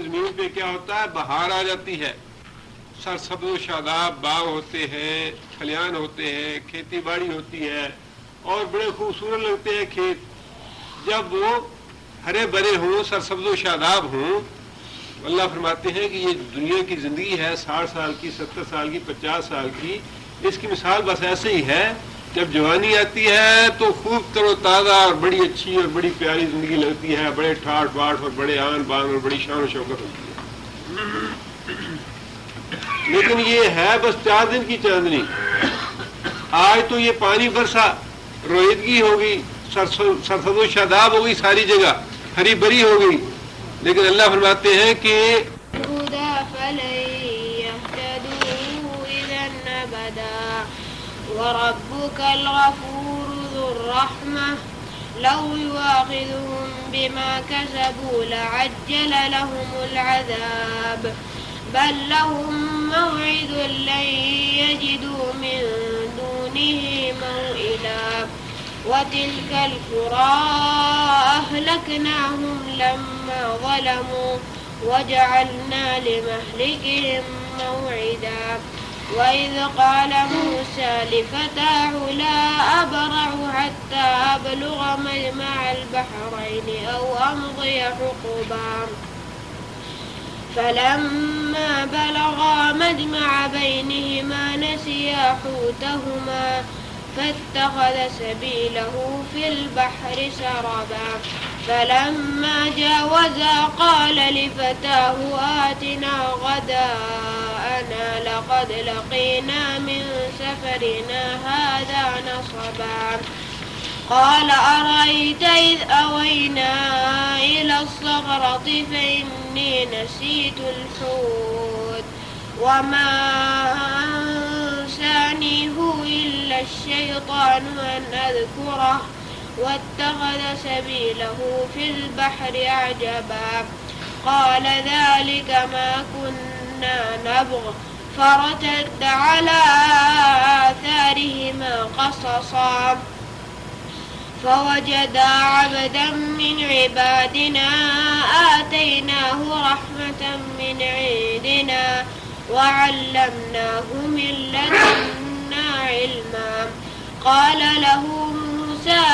زمین پہ کیا ہوتا ہے؟ بہار آ جاتی ہے، سرسبز و شاداب باغ ہوتے ہیں، کھلیان ہوتے ہیں، کھیتی باڑی ہوتی ہے اور بڑے خوبصورت لگتے ہیں کھیت جب وہ ہرے بھرے ہوں، سرسبز و شاداب ہوں۔ اللہ فرماتے ہیں کہ یہ دنیا کی زندگی ہے 60 سال کی، 70 سال کی، 50 سال کی، اس کی مثال بس ایسے ہی ہے، جب جوانی آتی ہے تو خوب تر و تازہ اور بڑی اچھی اور بڑی پیاری زندگی لگتی ہے، بڑے ٹھاٹ باٹ اور بڑے آن بان اور بڑی شان و شوکت ہوتی ہے۔ لیکن یہ ہے بس 4 دن کی چاندنی۔ آج تو یہ پانی برسا، رویدگی ہوگی، سرسبز و شاداب ہوگی، ساری جگہ ہری بھری ہوگی، لیکن اللہ فرماتے ہیں کہ وربك الغفور ذو الرحمة لو يواخذهم بما كسبوا لعجل لهم العذاب بل لهم موعد لن يجدوا من دونه موئلا وتلك القرى أهلكناهم لما ظلموا وجعلنا لمهلكهم موعدا وإذ قال موسى لفتاه لا أبرح حتى أبلغ مجمع البحرين أو أمضي حقبا فلما بلغا مجمع بينهما نسيا حوتهما فاتخذ سبيله في البحر سربا فلما جاوزا قال لفتاه آتنا غداءنا لقد لقينا من سفرنا هذا نصبا قال أرأيت إذ أوينا إلى الصخرة فإني نسيت الحوت وما أنسانيه إلا الشيطان أن أذكره واتخذ سبيله في البحر عجبا قال ذلك ما كنا نبغ فرتد على آثارهما قصصا فوجدا عبدا من عبادنا آتيناه رحمة من عندنا وعلمناه من لدنا علما قال له موسى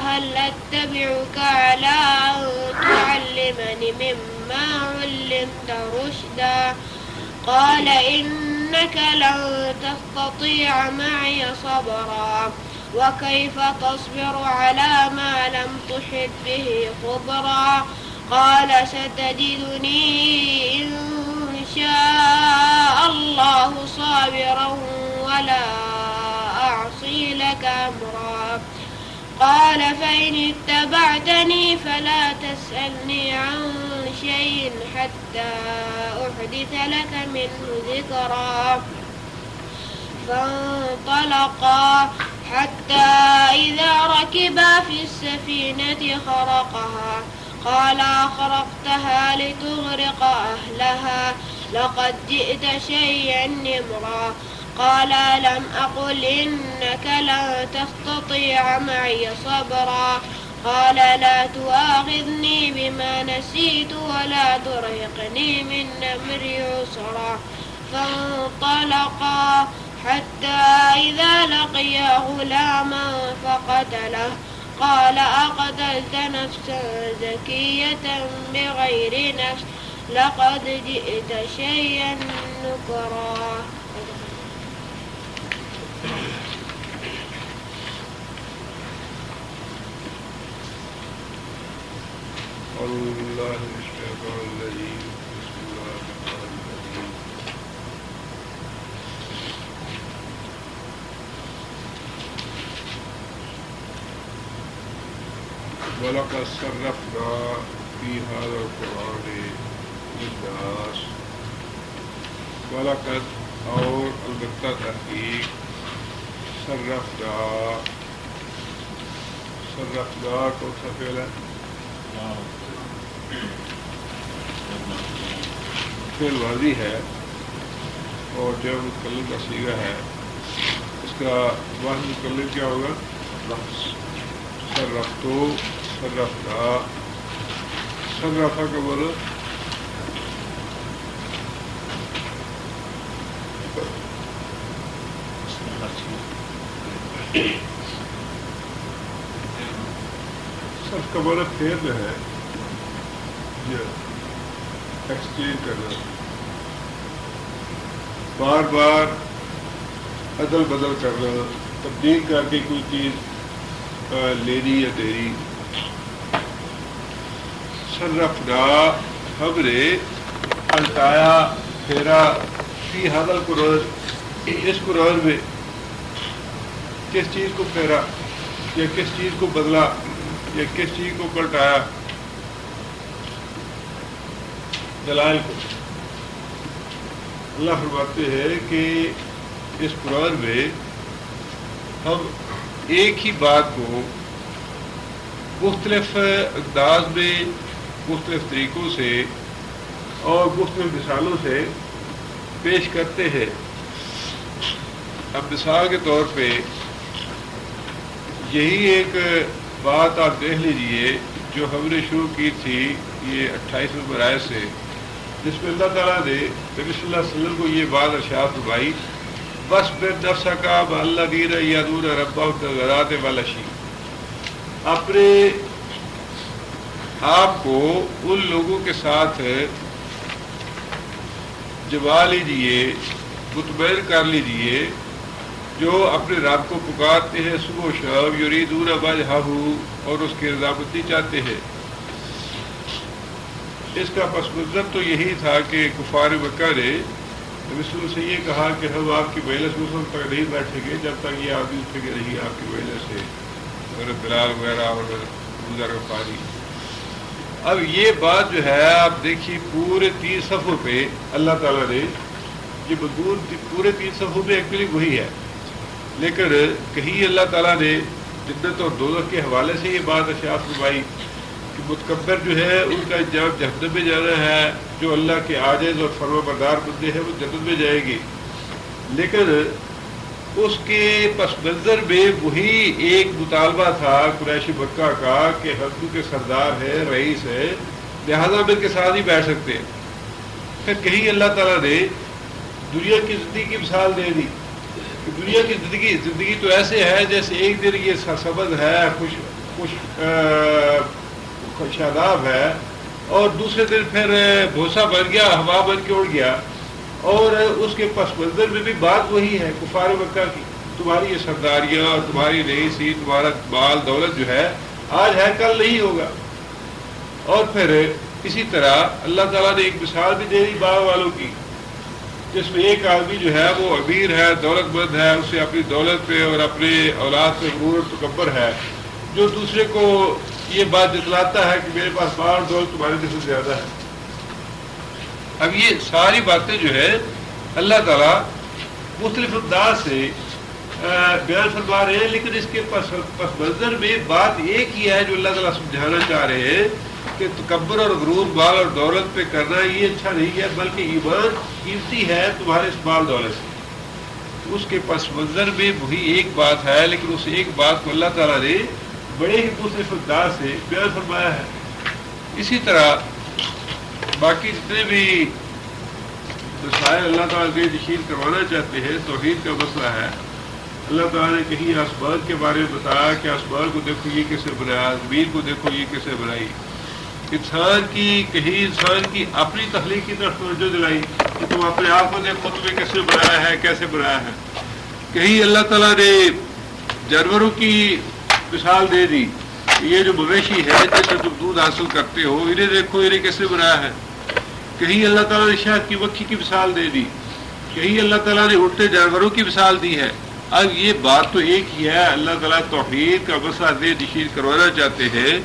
هل أتبعك على أن تعلمني مما علمت رشدا قال إنك لن تستطيع معي صبرا وكيف تصبر على ما لم تحط به خبرا قال ستجدني إن شاء الله صابرا ولا أعصي لك أمرا قال فإن اتبعتني فلا تسألني عن شيء حتى أحدث لك منه ذكرا فانطلقا حتى إذا ركبا في السفينة خرقها قال أخرقتها لتغرق أهلها لقد جئت شيئا نمرا قال لم أقل إنك لن تستطيع معي صبرا قال لا تؤاخذني بما نسيت ولا ترهقني من أمري عسرا فانطلقا حتى إذا لقيا غلاما فقتله قال أقتلت نفسا زكية بغير نفس لقد جئت شيئا نكرا الله الشيطان الرجيم بسم الله الرحمن الرحيم وَلَقَدْ صَرَّفْنَا فِي هَذَا الْقُرْآنِ لِلنَّاسِ وَلَقَدْ اور البتہ تحقیق صرفنا کو سفیل ہے فعل ماضی ہے اور جب متکلم کا صیغہ ہے اس کا واحد متکلم کیا ہوگا؟ لفظ صرفتو صرفنا صرفا کا بولو صرف کا معنی پھیرنا ہے یا ایکسچینج کرنا، بار بار عدل بدل کرنا، تبدیل کر کے کوئی چیز لینی یا دینی. صرفنا ہم نے الٹایا پھیرا فی هذا القرآن، اس قرآن میں کس چیز کو پھیرا یا کس چیز کو بدلا یا کس چیز کو پلٹایا؟ دلائل کو. اللہ فرماتے ہیں کہ اس قرآن میں ہم ایک ہی بات کو مختلف انداز میں، مختلف طریقوں سے اور مختلف مثالوں سے پیش کرتے ہیں. اب مثال کے طور پہ یہی ایک بات آپ دیکھ لیجئے جو ہم نے شروع کی تھی یہ 28 نمبر آیت سے، جس میں اللہ تعالیٰ نے نبی صلی اللہ علیہ وسلم کو یہ بات ارشاد فرمائی، وَاصْبِرْ نَفْسَكَ مَعَ الَّذِينَ يَدْعُونَ رَبَّهُم بِالْغَدَاةِ وَالْعَشِيِّ. اپنے آپ کو ان لوگوں کے ساتھ جما لیجیے، مطمئن کر لیجیے جو اپنے رب کو پکارتے ہیں صبح و شام، یریدون وجہہ، اور اس کی رضامندی چاہتے ہیں. اس کا پس منظر تو یہی تھا کہ کفار مکہ نے نبی صلی اللہ علیہ وسلم سے یہ کہا کہ ہم آپ کی مجلس میں تک نہیں بیٹھیں گے جب تک یہ آدمی اٹھے گے نہیں آپ کی مجلس سے، حضرت بلال وغیرہ اور ابو ذر غفاری. اب یہ بات جو ہے آپ دیکھیے پورے 3 صفحوں پہ اللہ تعالیٰ نے یہ مضمون پورے 3 صفحوں میں ایکچولی وہی ہے، لیکن کہیں اللہ تعالیٰ نے جنت اور دوزخ کے حوالے سے یہ بات ارشاد فرمائی کہ متکبر جو ہے ان کا انجام جہنم میں جانا ہے، جو اللہ کے عاجز اور فرما بردار بندے ہیں وہ جنت میں جائیں گے. لیکن اس کے پس منظر میں وہی ایک مطالبہ تھا قریش مکہ کا کہ ہم کے سردار ہے، رئیس ہے، لہذا ہم ان کے ساتھ ہی بیٹھ سکتے ہیں. پھر کہیں اللہ تعالیٰ نے دنیا کی زندگی کی مثال دے دی کہ دنیا کی زندگی تو ایسے ہے جیسے ایک دن یہ سرسبز ہے، خوش شاداب ہے، اور دوسرے دن پھر بھوسا بن گیا، ہوا بن کے اڑ گیا. اور اس کے پس منظر میں بھی بات وہی ہے کفار مکہ کی، تمہاری یہ سرداریاں، تمہاری رئیسی، تمہارا مال دولت جو ہے آج ہے کل نہیں ہوگا. اور پھر اسی طرح اللہ تعالیٰ نے ایک مثال بھی دے دی باغ والوں کی، جس میں ایک آدمی جو ہے وہ امیر ہے، دولت مند ہے، اسے اپنی دولت پہ اور اپنے اولاد پہ غرور اور تکبر ہے، جو دوسرے کو یہ بات جتلاتا ہے کہ میرے پاس مال دولت تمہارے جیسے زیادہ ہے. اب یہ ساری باتیں جو ہے اللہ تعالیٰ مختلف انداز سے بیان فرما رہے ہیں، لیکن اس کے پس منظر میں بات ایک ہی ہے جو اللہ تعالیٰ سمجھانا چاہ رہے ہیں کہ تکبر اور غرور مال اور دولت پہ کرنا یہ اچھا نہیں ہے، بلکہ ایمان قیمتی ہے تمہارے اس مال دولت سے. اس کے پس منظر میں وہی ایک بات ہے، لیکن اس ایک بات کو اللہ تعالیٰ نے بڑے ہی مختلف انداز سے بیان فرمایا ہے. اسی طرح باقی جتنے بھی مسائل اللہ تعالیٰ سے تشہیر کروانا چاہتے ہیں، توحید کا مسئلہ ہے. اللہ تعالیٰ نے کہیں آسمان کے بارے میں بتایا کہ آسمان کو دیکھو یہ کیسے بنایا، زمین کو دیکھو یہ کیسے بنائی. انسان کی اپنی تخلیق کی طرف توجہ دلائی کہ تم اپنے آپ کو دیکھو تمہیں کیسے بنایا ہے، کیسے بنایا ہے. کہیں اللہ تعالیٰ نے جانوروں کی مثال دے دی کہ یہ جو مویشی ہے جس سے تم دودھ حاصل کرتے ہو، انہیں دیکھو انہیں کیسے بنایا ہے. کہیں اللہ تعالیٰ نے شہد کی مکھی کی مثال دے دی، کہیں اللہ تعالیٰ نے اڑتے جانوروں کی مثال دی ہے. اب یہ بات تو ایک ہی ہے، اللہ تعالیٰ توحید کا مسئلہ دے تشہیر کروانا چاہتے ہیں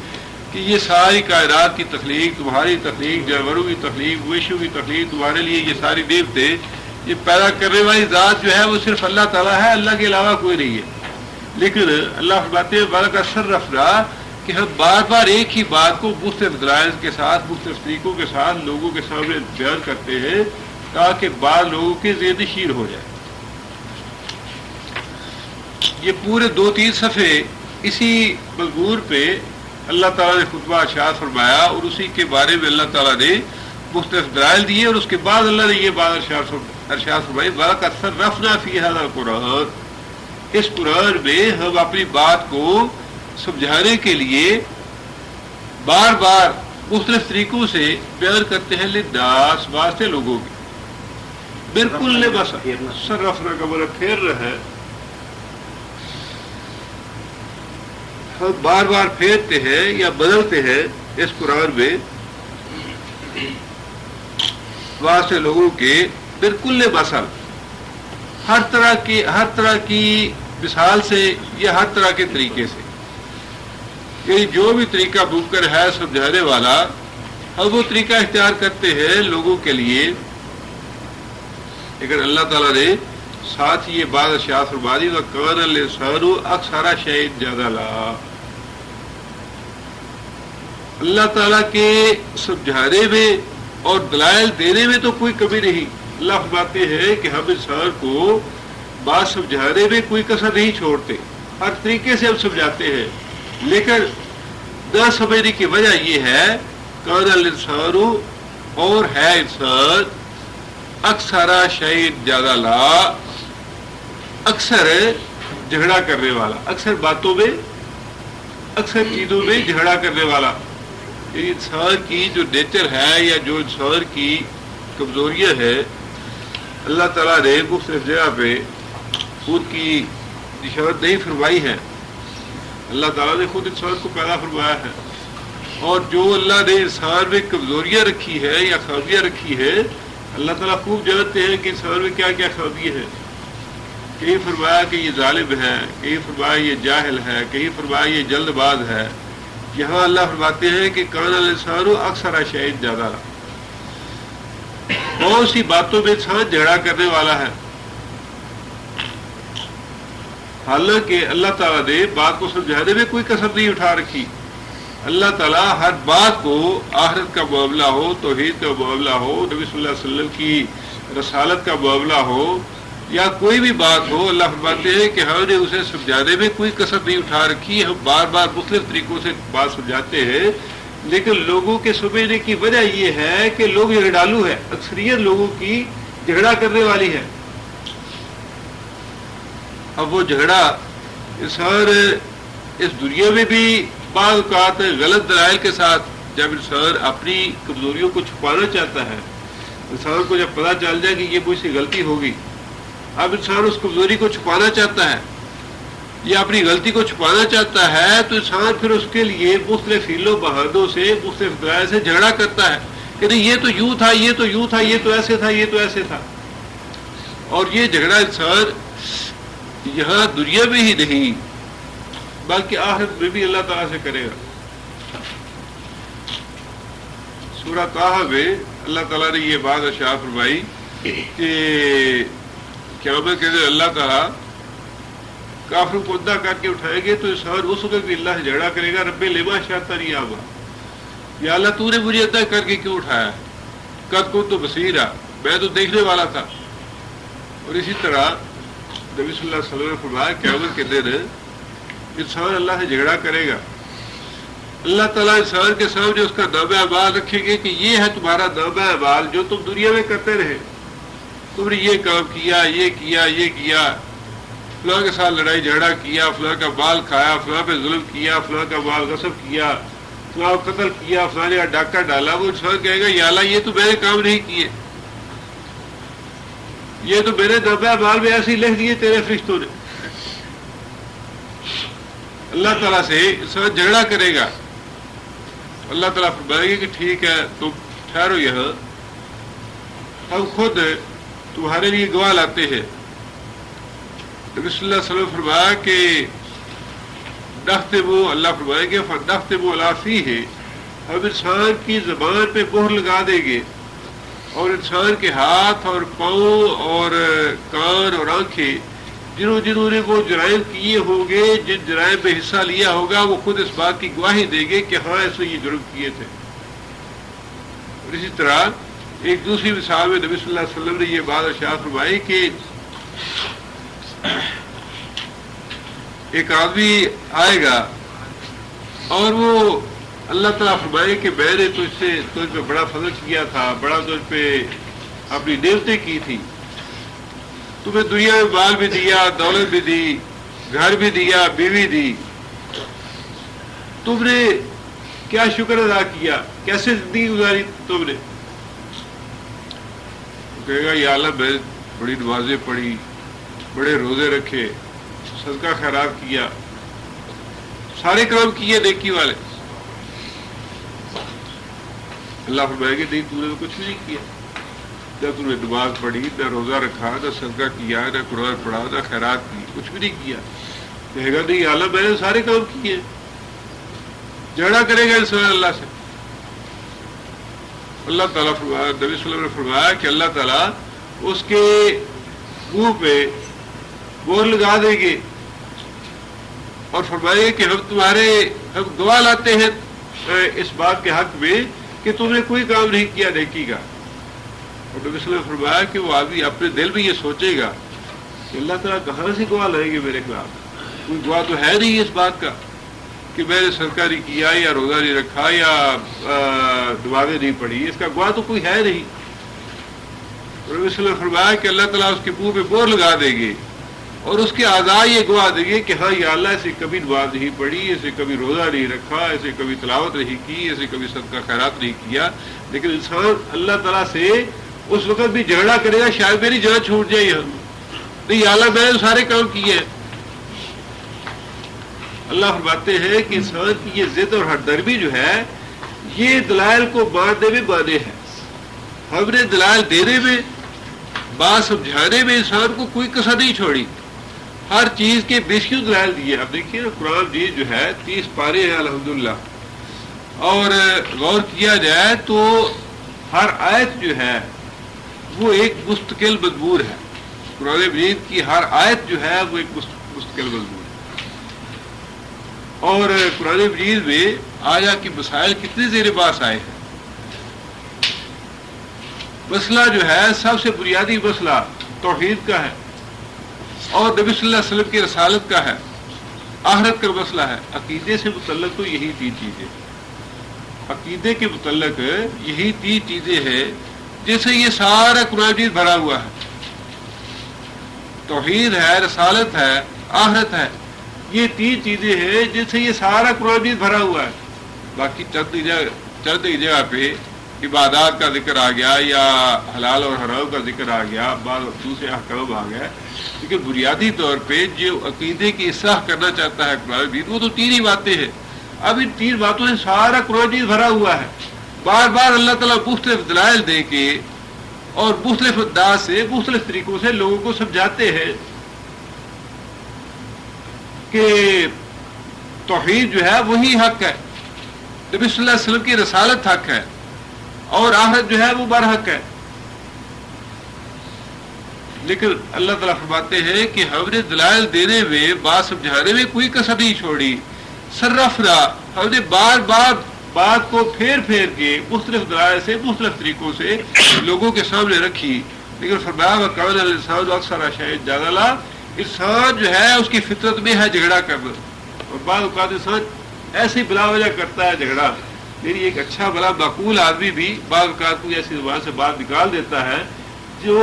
کہ یہ ساری کائنات کی تخلیق، تمہاری تخلیق، جانوروں کی تخلیق، مویشیوں کی تخلیق، تمہارے لیے یہ ساری نعمتیں، یہ پیدا کرنے والی ذات جو ہے وہ صرف اللہ تعالیٰ ہے، اللہ کے علاوہ کوئی نہیں ہے. لیکن اللہ فرماتے ہیں بارہ کا سر رفنا کہ ہم بار بار ایک ہی بات کو مختلف دلائل کے ساتھ، مختلف طریقوں کے ساتھ لوگوں کے سامنے بیان کرتے ہیں تاکہ بعض لوگوں کے ذہن نشین ہو جائے. یہ پورے 2-3 صفحے اسی مضمون پہ اللہ تعالیٰ نے خطبہ ارشاد فرمایا اور اسی کے بارے میں اللہ تعالیٰ نے مختلف دلائل دیے، اور اس کے بعد اللہ نے یہ بات ارشاد فرمائی وَلَقَدْ صَرَّفْنَا فِي هَذَا الْقُرْآنِ اس قرآن میں ہم اپنی بات کو سمجھانے کے لیے بار بار مختلف طریقوں سے بیان کرتے ہیں للناس واسطے لوگوں کے بالکل بس صرفنا کا مطلب پھیر رہا ہے ہم بار بار پھیرتے ہیں یا بدلتے ہیں اس قرآن میں واسطے لوگوں کے بالکل بسل ہر طرح کی مثال سے یا ہر طرح کے طریقے سے یعنی جو بھی طریقہ ممکن ہے سمجھانے والا ہم وہ طریقہ اختیار کرتے ہیں لوگوں کے لیے لیکن اللہ تعالیٰ نے ساتھ یہ بات اشیاء فرمانی وَكَانَ الْإِنسَانُ أَكْثَرَ شَيْءٍ جَدَلًا اللہ تعالیٰ کے سمجھانے میں اور دلائل دینے میں تو کوئی کمی نہیں اللہ فرماتے ہیں کہ ہم انسان کو بات سمجھانے میں کوئی کسر نہیں چھوڑتے ہر طریقے سے ہم سمجھاتے ہیں لیکن نہ سمجھنے کی وجہ یہ ہے کان الانسان اور ہے انسان اکثر شیء جدلا اکثر جھگڑا کرنے والا اکثر باتوں میں اکثر چیزوں میں جھگڑا کرنے والا یہ انسان کی جو نیچر ہے یا جو انسان کی کمزوریاں ہیں اللہ تعالیٰ نے مختلف جگہ پہ خود کی نشان نہیں فرمائی ہے اللہ تعالیٰ نے خود انسان کو پیدا فرمایا ہے اور جو اللہ نے انسان میں کمزوریاں رکھی ہے یا خامیاں رکھی ہے اللہ تعالیٰ خوب جانتے ہیں کہ انسان میں کیا کیا خامیاں ہیں کہیں فرمایا کہ یہ ظالم ہے کہیں فرمایا یہ جاہل ہے کہیں فرمایا یہ جلد باز ہے یہاں اللہ فرماتے ہیں کہ کان الانسان اکثر شیء جدلا بہت سی باتوں میں انسان جھگڑا کرنے والا ہے حالانکہ اللہ تعالیٰ نے بات کو سمجھانے میں کوئی کسر نہیں اٹھا رکھی اللہ تعالیٰ ہر بات کو آخرت کا معاملہ ہو توحید کا معاملہ ہو نبی صلی اللہ علیہ وسلم کی رسالت کا معاملہ ہو یا کوئی بھی بات ہو اللہ فرماتے ہیں کہ ہم نے اسے سمجھانے میں کوئی کسر نہیں اٹھا رکھی ہم بار بار مختلف طریقوں سے بات سمجھاتے ہیں لیکن لوگوں کے سمجھنے کی وجہ یہ ہے کہ لوگ جھگڑالو ہے اکثریت لوگوں کی جھگڑا کرنے والی ہے اب وہ جھگڑا انسان اس دنیا میں بھی بعض اوقات غلط دلائل کے ساتھ جب انسان اپنی کمزوریوں کو چھپانا چاہتا ہے انسان کو جب پتہ چل جائے کہ یہ مجھ سے غلطی ہوگی اب انسان اس کمزوری کو چھپانا چاہتا ہے یا اپنی غلطی کو چھپانا چاہتا ہے تو انسان پھر اس کے لیے مختلف حیلوں بہانوں سے مختلف دلائل سے جھگڑا کرتا ہے کہ نہیں یہ تو یوں تھا یہ تو یوں تھا یہ تو ایسے تھا یہ تو ایسے تھا اور یہ جھگڑا انسان یہاں دنیا میں ہی نہیں بلکہ آخرت میں بھی اللہ تعالیٰ سے کرے گا سورہ طٰہٰ میں اللہ تعالیٰ نے یہ بات ارشاد فرمائی کہ قیامت کے دن اللہ تعالیٰ کافروں کو اندھا کر کے اٹھائیں گے تو انسان اس وقت بھی اللہ سے جھگڑا کرے گا رب لما شأتنی اعمیٰ یا اللہ تو نے مجھے اندھا کر کے کیوں اٹھایا قد کنت بصیرا میں تو دیکھنے والا تھا اور اسی طرح نبی صلی اللہ علیہ وسلم نے فرمایا قیامت کے دن انسان اللہ سے جھگڑا کرے گا اللہ تعالیٰ انسان کے سامنے اس کا نامہ اعمال رکھیں گے کہ یہ ہے تمہارا نامہ اعمال جو تم دنیا میں کرتے رہے تم نے یہ کام کیا یہ کیا یہ کیا فلاں کے ساتھ لڑائی جھگڑا کیا فلاں کا مال کھایا فلاں پہ ظلم کیا فلاں کا مال غصب کیا فلاں قتل کیا فلاں کا ڈاکہ ڈالا وہ انسان کہے گا یا اللہ یہ تو میں نے کام نہیں کیے یہ تو میرے نامہ اعمال میں ایسے ہی لکھ دیے تیرے فرشتوں نے اللہ تعالیٰ سے انسان جھگڑا کرے گا اللہ تعالیٰ فرمائے گا کہ ٹھیک ہے تم ٹھہرو یہاں ہم خود تمہارے لیے گواہ لاتے ہیں نبی صلی اللہ علیہ وسلم فرمایا کہ نختم اللہ فرمائیں گے فنختم علی فیہ ہم انسان کی زبان پہ مہر لگا دیں گے اور انسان کے ہاتھ اور پاؤں اور کان اور آنکھیں جنہوں نے وہ جرائم کیے ہوں گے جن جرائم میں حصہ لیا ہوگا وہ خود اس بات کی گواہی دیں گے کہ ہاں ایسے یہ جرم کیے تھے اور اسی طرح ایک دوسری مثال میں نبی صلی اللہ علیہ وسلم نے یہ بات ارشاد فرمائی کہ ایک آدمی آئے گا اور وہ اللہ تعالیٰ فرمائے کہ میں نے تجھ پہ بڑا فضل کیا تھا بڑا تجھ پہ اپنی نعمتیں کی تھی تمہیں دنیا میں مال بھی دیا دولت بھی دی گھر بھی دیا، بیوی دی، تم نے کیا شکر ادا کیا؟ کیسے زندگی گزاری تم نے؟ کہے گا یا اللہ میں بڑی نمازیں پڑھی، بڑے روزے رکھے، صدقہ خیرات کیا، سارے کام کیے نیکی والے۔ اللہ فرمائے گا نہیں، تم نے کچھ بھی نہیں کیا، نہ تم نے نماز پڑھی، نہ روزہ رکھا، نہ صدقہ کیا، نہ قرآن پڑھا، نہ خیرات کی، کچھ بھی نہیں کیا۔ کہے گا نہیں یا اللہ میں نے سارے کام کیے۔ جھگڑا کرے گا انسان اللہ سے۔ اللہ تعالیٰ فرمایا، نبی صلی اللہ علیہ وسلم نے فرمایا کہ اللہ تعالیٰ اس کے منہ پہ مہر لگا دیں گے اور فرمائے کہ ہم گواہ لاتے ہیں اس بات کے حق میں کہ تم نے کوئی کام نہیں کیا نیکی کا۔ اور نبی صلی اللہ علیہ وسلم نے فرمایا کہ وہ آدمی اپنے دل میں یہ سوچے گا کہ اللہ تعالیٰ کہاں سے گواہ لائیں گے میرے خلاف؟ کوئی گواہ تو ہے نہیں اس بات کا کہ میں نے صدقہ نہیں کیا یا روزہ نہیں رکھا یا نمازیں نہیں پڑھی، اس کا گواہ تو کوئی ہے نہیں۔ اور نبی صلی اللہ علیہ وسلم نے فرمایا کہ اللہ تعالیٰ اس کے منہ پہ مہر لگا دیں گے اور اس کے اعضاء یہ گواہ دیں گے کہ ہاں یا اللہ اسے کبھی نماز نہیں پڑھی، اسے کبھی روزہ نہیں رکھا، اسے کبھی تلاوت نہیں کی، اسے کبھی صدقہ خیرات نہیں کیا۔ لیکن انسان اللہ تعالیٰ سے اس وقت بھی جھگڑا کرے گا، شاید میری جان چھوٹ جائے یہاں، نہیں یا اللہ میں نے سارے کام کیے ہیں۔ اللہ فرماتے ہیں کہ انسان کی یہ ضد اور ہردرمی جو ہے یہ دلائل کو ماننے میں مانے ہے۔ ہم نے دلائل دینے میں، بات سمجھانے میں انسان کو کوئی کسر نہیں چھوڑی، ہر چیز کے بیشکیوں دلائل دیے۔ اب دیکھیے نا قرآن مجید جو ہے 30 پارے ہیں الحمدللہ، اور غور کیا جائے تو ہر آیت جو ہے وہ ایک مستقل مضمون ہے۔ قرآن مجید کی ہر آیت جو ہے وہ ایک مستقل مضمون ہے۔ اور قرآن مجید میں آیا کہ مسائل کتنے زیر باس آئے ہیں۔ مسئلہ جو ہے سب سے بنیادی مسئلہ توحید کا ہے اور نبی صلی اللہ علیہ وسلم کی رسالت کا ہے، آخرت کا مسئلہ ہے۔ عقیدے سے متعلق تو یہی 3 چیزیں، عقیدے کے متعلق یہی 3 چیزیں ہیں جس سے یہ سارا قرآن مجید بھرا ہوا ہے۔ توحید ہے، رسالت ہے، آخرت ہے، یہ 3 چیزیں ہیں جن سے یہ سارا قرآن مجید بھرا ہوا ہے۔ باقی چند جگہ پہ عبادات کا ذکر آ گیا یا حلال اور حرام کا ذکر آ گیا، بعض دوسرے احکام آ گئے، لیکن بنیادی طور پہ جو عقیدے کی اصلاح کرنا چاہتا ہے قرآن مجید وہ تو 3 ہی باتیں ہیں۔ اب ان 3 باتوں سے سارا قرآن مجید بھرا ہوا ہے۔ بار بار اللہ تعالیٰ مختلف دلائل دے کے اور مختلف انداز سے، مختلف طریقوں سے لوگوں کو سمجھاتے ہیں کہ توحید جو ہے وہی حق ہے، نبی صلی اللہ علیہ وسلم کی رسالت حق ہے اور آخرت جو ہے وہ برحق ہے۔ لیکن اللہ تعالیٰ فرماتے ہیں کہ ہم نے دلائل دینے میں، بات سمجھانے میں کوئی کسر نہیں چھوڑی۔ صرفنا، ہم نے بار بار بات کو پھیر کے مختلف دلائل سے، مختلف طریقوں سے لوگوں کے سامنے رکھی۔ لیکن فرمایا وَكَانَ الْإِنسَانُ أَكْثَرَ شَيْءٍ جَدَلًا، انسان جو ہے اس کی فطرت میں ہے جھگڑا کرنا، اور بعض اوقات انسان ایسی بلا وجہ کرتا ہے جھگڑا۔ یعنی ایک اچھا بلا معقول آدمی بھی بعض اوقات کوئی ایسی زبان سے بات نکال دیتا ہے جو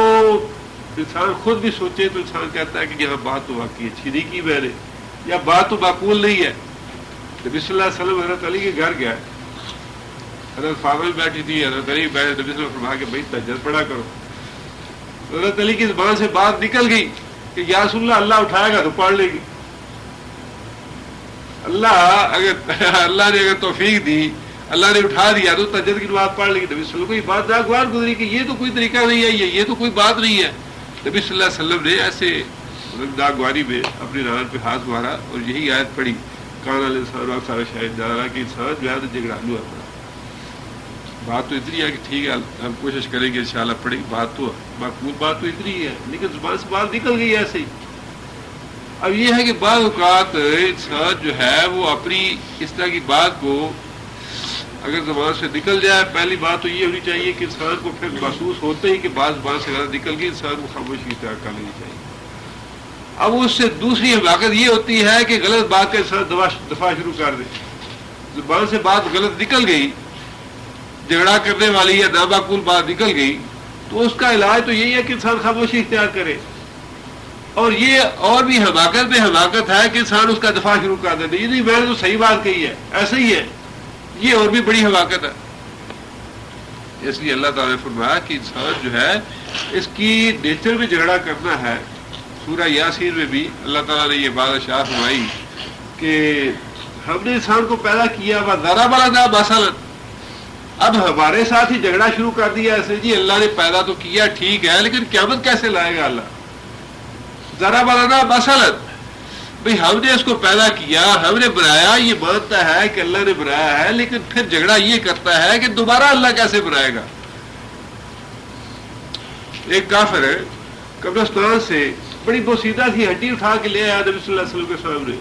انسان خود بھی سوچے تو انسان کہتا ہے کہ یہاں بات تو واقعی اچھی نہیں کی میں نے، یا بات تو معقول نہیں ہے۔ نبی صلی اللہ علیہ وسلم حضرت علی کے گھر گیا، حضرت فاطمہ بیٹھی تھی، حضرت علی بیٹھے، نبی صلی اللہ علیہ وسلم فرمایا کہ بھائی تہجد پڑھا کرو۔ حضرت علی کی زبان سے بات نکل گئی کہ یا رسول اللہ، اللہ اٹھائے گا تو پڑھ لے گی۔ اللہ نے اگر توفیق دی، اللہ نے اٹھا دیا تو تہجد کی نماز پڑھ لے گی۔ نبی صلی اللہ علیہ وسلم کو یہ بات ناگوار گزری کہ یہ تو کوئی طریقہ نہیں ہے، یہ تو کوئی بات نہیں ہے۔ نبی صلی اللہ علیہ وسلم نے ایسے ناگواری میں اپنی ران پہ ہاتھ مارا اور یہی آیت پڑھی کان الانسان اکثر شیء جدلا، کہ انسان جو ہے تو جھگڑالو ہے۔ بات تو اتنی ہے کہ ٹھیک ہے ہم کوشش کریں گے انشاءاللہ پڑھیں گے، بات تو معقول بات تو اتنی ہی ہے، لیکن زبان سے بات نکل گئی ایسے ہی۔ اب یہ ہے کہ بعض اوقات انسان جو ہے وہ اپنی اس طرح کی بات کو اگر زبان سے نکل جائے، پہلی بات تو یہ ہونی چاہیے کہ انسان کو پھر محسوس ہوتے ہی کہ بعض زبان سے غلط نکل گئی، انسان کو خاموشی اختیار کر لینی چاہیے۔ اب اس سے دوسری حماقت یہ ہوتی ہے کہ غلط بات کا انسان دفاع شروع کر دے۔ زبان سے بات غلط نکل گئی، جھگڑا کرنے والی یا نامعقول بات نکل گئی، تو اس کا علاج تو یہی ہے کہ انسان خاموشی اختیار کرے اور یہ اور بھی حماقت میں حماقت ہے کہ انسان اس کا دفاع شروع کر دے یہ نہیں میں نے تو صحیح بات کہی ہے ایسا ہی ہے یہ اور بھی بڑی حماقت ہے اس لیے اللہ تعالیٰ نے فرمایا کہ انسان جو ہے اس کی نیچر میں جھگڑا کرنا ہے سورہ یاسین میں بھی اللہ تعالیٰ نے یہ بات ارشاد فرمائی کہ ہم نے انسان کو پیدا کیا وَضَرَبَ لَنَا مَثَلًا اب ہمارے ساتھ ہی جھگڑا شروع کر دیا ایسے جی اللہ نے پیدا تو کیا ٹھیک ہے لیکن قیامت کیسے لائے گا اللہ ضرب لنا مثلا بھئی ہم نے اس کو پیدا کیا ہم نے بنایا یہ مانتا ہے کہ اللہ نے بنایا ہے لیکن پھر جھگڑا یہ کرتا ہے کہ دوبارہ اللہ کیسے بنائے گا ایک کافر قبرستان سے بڑی بوسیدہ تھی ہڈی اٹھا کے لے آیا نبی صلی اللہ علیہ وسلم کے سامنے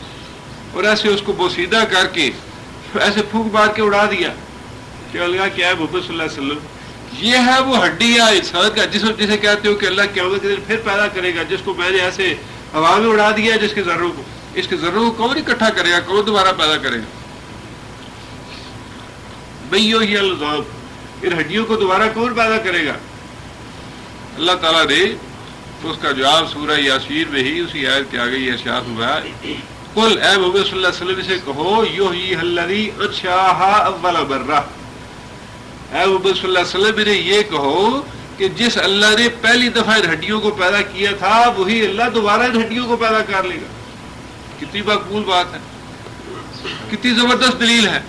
اور ایسے اس کو بوسیدہ کر کے ایسے پھونک مار کے اڑا دیا کہ اللہ کیا ہے محمد صلی اللہ علیہ وسلم یہ ہے وہ ہڈی یا انسان کا جسم جسے کہتے ہو کہ اللہ قیامت کے دن پھر پیدا کرے گا جس کو میں نے ایسے ہوا میں اڑا دیا جس کے ذروں کو اس کے ذروں کو کون اکٹھا کرے گا کون دوبارہ پیدا کرے گا بھئی ہی الزام ان ہڈیوں کو دوبارہ کون پیدا کرے گا اللہ تعالیٰ نے اس کا جواب سورہ یاسین میں ہی اسی آیت کے آگے یہ ارشاد ہوا قل اے محمد صلی اللہ علیہ وسلم سے کہو یحیی الذی انشأھا اول مرہ اے محمد صلی اللہ علیہ وسلم نے یہ کہو کہ جس اللہ نے پہلی دفعہ ان ہڈیوں کو پیدا کیا تھا وہی اللہ دوبارہ ان ہڈیوں کو پیدا کر لے گا کتنی مقبول بات ہے کتنی زبردست دلیل ہے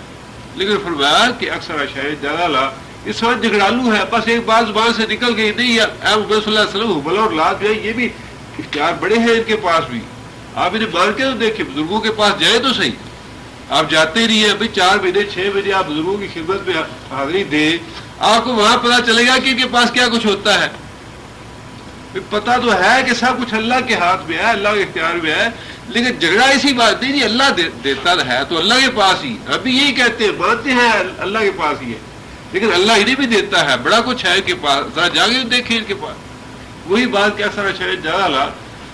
لیکن فرمایا کہ اکثر شاید جلالہ انسان جھگڑالو ہے بس ایک بات زبان سے نکل گئی نہیں اے محمد صلی اللہ علیہ وسلم حبل اور لات جو ہے یہ بھی اختیار بڑے ہیں ان کے پاس بھی آپ انہیں مان کے تو دیکھیں بزرگوں کے پاس جائے تو صحیح آپ جاتے نہیں ہیں بھائی 4 مہینے 6 مہینے آپ بزرگوں کی خدمت میں حاضری دیں آپ کو وہاں پتا چلے گا کہ ان کے پاس کیا کچھ ہوتا ہے پتا تو ہے کہ سب کچھ اللہ کے ہاتھ میں ہے اللہ کے اختیار میں ہے لیکن جھگڑا اسی بات نہیں اللہ دیتا ہے تو اللہ کے پاس ہی ہم بھی یہی کہتے ہیں مانتے ہیں اللہ کے پاس ہی ہے لیکن اللہ انہیں بھی دیتا ہے بڑا کچھ ہے ان کے پاس ذرا جاگے دیکھیں ان کے پاس وہی بات کہ اکثر شاید جلالہ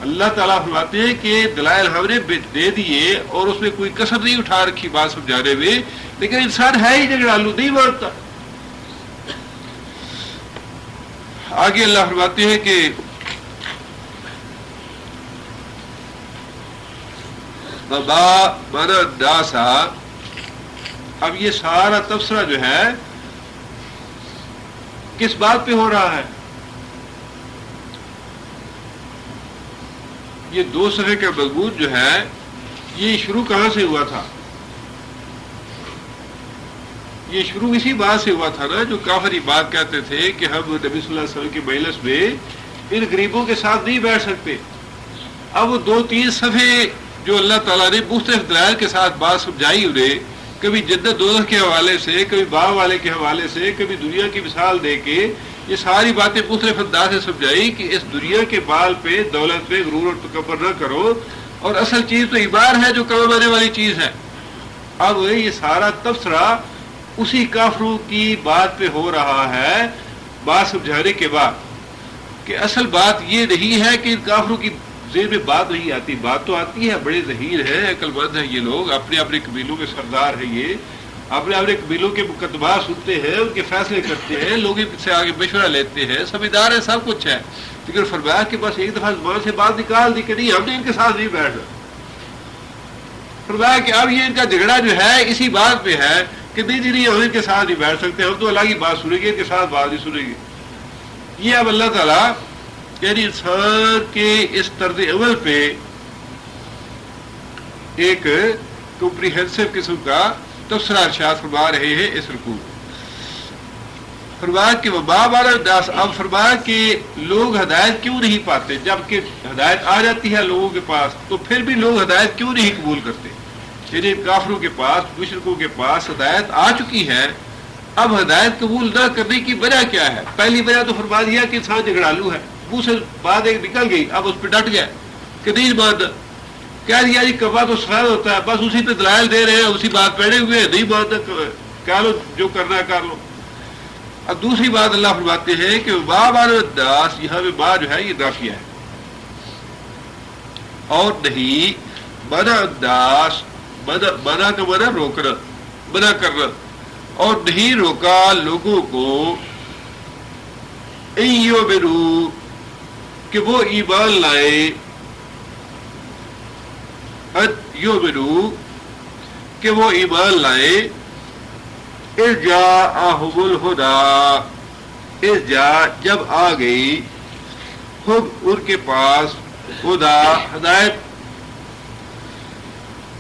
اللہ تعالیٰ فرماتے ہیں کہ دلائل ہم نے دے دیے اور اس میں کوئی کسر نہیں اٹھا رکھی بات سمجھانے میں لیکن انسان ہے ہی جھگڑالو نہیں مانتا آگے اللہ فرماتے ہیں کہ مانا داسا اب یہ سارا تبصرہ جو ہے کس بات پہ ہو رہا ہے یہ 2 صفحے کا مضمون جو ہے یہ شروع کہاں سے ہوا تھا یہ شروع اسی بات سے ہوا تھا نا جو کافر یہ بات کہتے تھے کہ ہم نبی صلی اللہ علیہ وسلم کی مجلس میں ان غریبوں کے ساتھ نہیں بیٹھ سکتے اب وہ 2-3 صفحے جو اللہ تعالیٰ نے مختلف دلائل کے ساتھ بات سمجھائی انہیں کبھی جنت دوزخ کے حوالے سے کبھی باغ والے کے حوالے سے کبھی دنیا کی مثال دے کے یہ ساری باتیں مختلف انداز سے سمجھائی کہ اس دنیا کے بال پہ دولت پہ غرور اور تکبر نہ کرو اور اصل چیز تو ایمان ہے جو کام آنے والی چیز ہے اب یہ سارا تبصرہ اسی کافروں کی بات پہ ہو رہا ہے بات سمجھانے کے بعد کہ اصل بات یہ نہیں ہے کہ ان کافروں کی ذہن میں بات نہیں آتی بات تو آتی ہے بڑے ذہین ہیں عقل مند ہیں یہ لوگ اپنے اپنے قبیلوں کے سردار ہیں یہ اپنے اپنے قبیلوں کے مقدمات سنتے ہیں ان کے فیصلے کرتے ہیں لوگ ان سے آگے مشورہ لیتے ہیں سمجھدار ہے سب کچھ ہے لیکن فرمایا کہ بس ایک دفعہ زبان سے بات نکال دی کہ نہیں ہم نے ان کے ساتھ نہیں بیٹھنا فرمایا کہ اب یہ ان کا جھگڑا جو ہے اسی بات پہ ہے کہ نہیں ہم ان کے ساتھ نہیں بیٹھ سکتے ہم تو اللہ کی بات سنیں گے ان کے ساتھ بات نہیں سنیں گے یہ اب اللہ تعالیٰ یعنی انسان کے اس طرز عمل پہ ایک کمپریہنسو قسم کا تبصرہ ارشاد فرما رہے ہیں اس رکوع فرمایا کہ اب فرمایا کہ لوگ ہدایت کیوں نہیں پاتے جبکہ ہدایت آ جاتی ہے لوگوں کے پاس تو پھر بھی لوگ ہدایت کیوں نہیں قبول کرتے یعنی کافروں کے پاس مشرکوں کے پاس ہدایت آ چکی ہے اب ہدایت قبول نہ کرنے کی وجہ کیا ہے پہلی وجہ تو فرما دیا کہ انسان جھگڑالو ہے منہ سے بات ایک نکل گئی اب اس پہ ڈٹ گیا کہ نہیں ماننا کہہ دیا جی کبا تو سفید ہوتا ہے بس اسی پہ دلائل دے رہے ہیں اسی بات پڑے ہوئے ہیں نہیں ماننا کہہ لو جو کرنا ہے کر لو اب دوسری بات اللہ فرماتے ہیں کہ داس یہاں پہ با جو ہے یہ نافیہ ہے اور نہیں منع داس منع کا منع روکنا منع کرنا اور نہیں روکا لوگوں کو کہ وہ ایمان لائے یؤمنوا کہ وہ ایمان لائے اذ جاءہم الہدی اذ جاء جب آ گئی ہم ان کے پاس ہدا ہدایت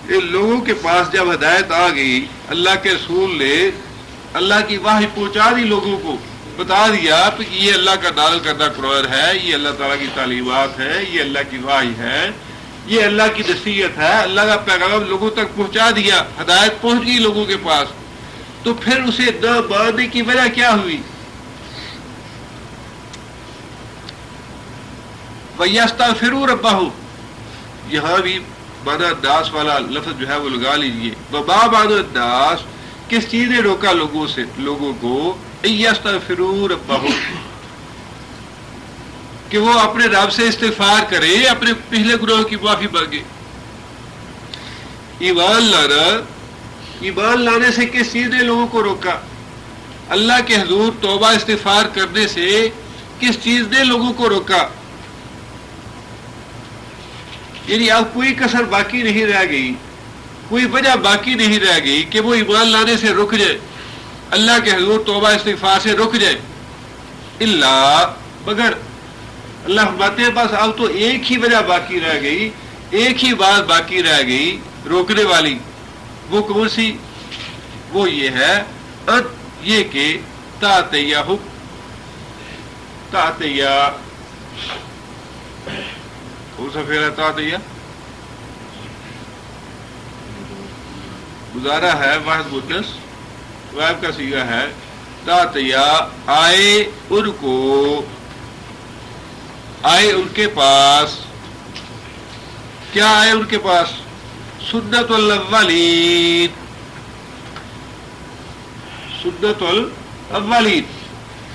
ان لوگوں کے پاس جب ہدایت آ گئی اللہ کے رسول نے اللہ کی وحی پہنچا دی لوگوں کو بتا دیا کہ یہ اللہ کا نازل کردہ قرآن ہے یہ اللہ تعالیٰ کی تعلیمات ہے یہ اللہ کی وحی ہے یہ اللہ کی نصیحت ہے اللہ کا پیغام لوگوں تک پہنچا دیا ہدایت پہنچ گئی لوگوں کے پاس تو پھر اسے نہ ماننے کی وجہ کیا ہوئی وَيَسْتَغْفِرُوا رَبَّهُمْ یہاں بھی مانا الناس والا لفظ جو ہے وہ لگا لیجئے وَمَا مَعْنَى النَّاسِ کس چیز نے روکا لوگوں کو یستغفروا ربہم کہ وہ اپنے رب سے استغفار کرے اپنے پچھلے گناہوں کی معافی مانگے ایمان لانے سے کس چیز نے لوگوں کو روکا اللہ کے حضور توبہ استغفار کرنے سے کس چیز نے لوگوں کو روکا یعنی اب کوئی کسر باقی نہیں رہ گئی کوئی وجہ باقی نہیں رہ گئی کہ وہ ایمان لانے سے رک جائے اللہ کے حضور توبہ استغفار سے رک جائے اللہ مگر اللہ فرماتے ہیں بس اب تو ایک ہی وجہ باقی رہ گئی ایک ہی بات باقی رہ گئی روکنے والی وہ کون سی وہ یہ ہے یہ کہ تعطیہ کون سا پھر ہے تعطیہ گزارا ہے واحد مدس غائب کا صیغہ ہے تعطیہ آئے ان کے پاس کیا آئے ان کے پاس سنت الاولین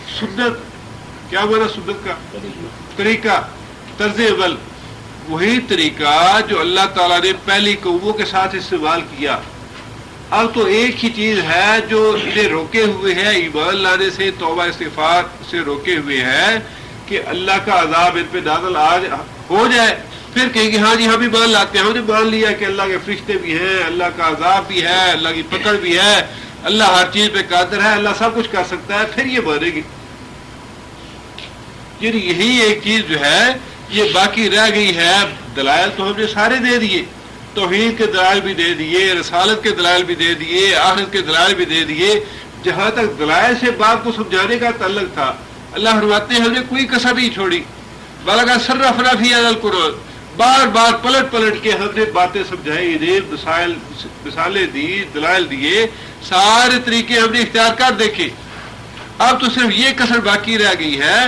سنت کیا مانا سنت کا طریقہ طرز عمل وہی طریقہ جو اللہ تعالیٰ نے پہلی قوموں کے ساتھ استعمال کیا اب تو ایک ہی چیز ہے جو انہیں روکے ہوئے ہے ایمان لانے سے توبہ استغفار سے روکے ہوئے ہے کہ اللہ کا عذاب ان پہ نازل آج ہو جائے پھر کہیں گے ہاں جی ہم بھی مان لاتے ہیں ہم نے مان لیا کہ اللہ کے فرشتے بھی ہیں اللہ کا عذاب بھی ہے اللہ کی پکڑ بھی ہے اللہ ہر چیز پہ قادر ہے اللہ سب کچھ کر سکتا ہے پھر یہ مانیں گے یعنی یہی ایک چیز جو ہے یہ باقی رہ گئی ہے دلائل تو ہم نے سارے دے دیے توحید کے دلائل بھی دے دیے رسالت کے دلائل بھی دے دیے آخرت کے دلائل بھی دے دیے جہاں تک دلائل سے بات کو سمجھانے کا تعلق تھا اللہ فرماتے ہیں ہم نے کوئی کسر نہیں چھوڑی بلکہ صرفنا فی هذا القرآن بار بار پلٹ کے ہم نے باتیں سمجھائی مثالیں دی دلائل دیے سارے طریقے ہم نے اختیار کر دیکھے اب تو صرف یہ کسر باقی رہ گئی ہے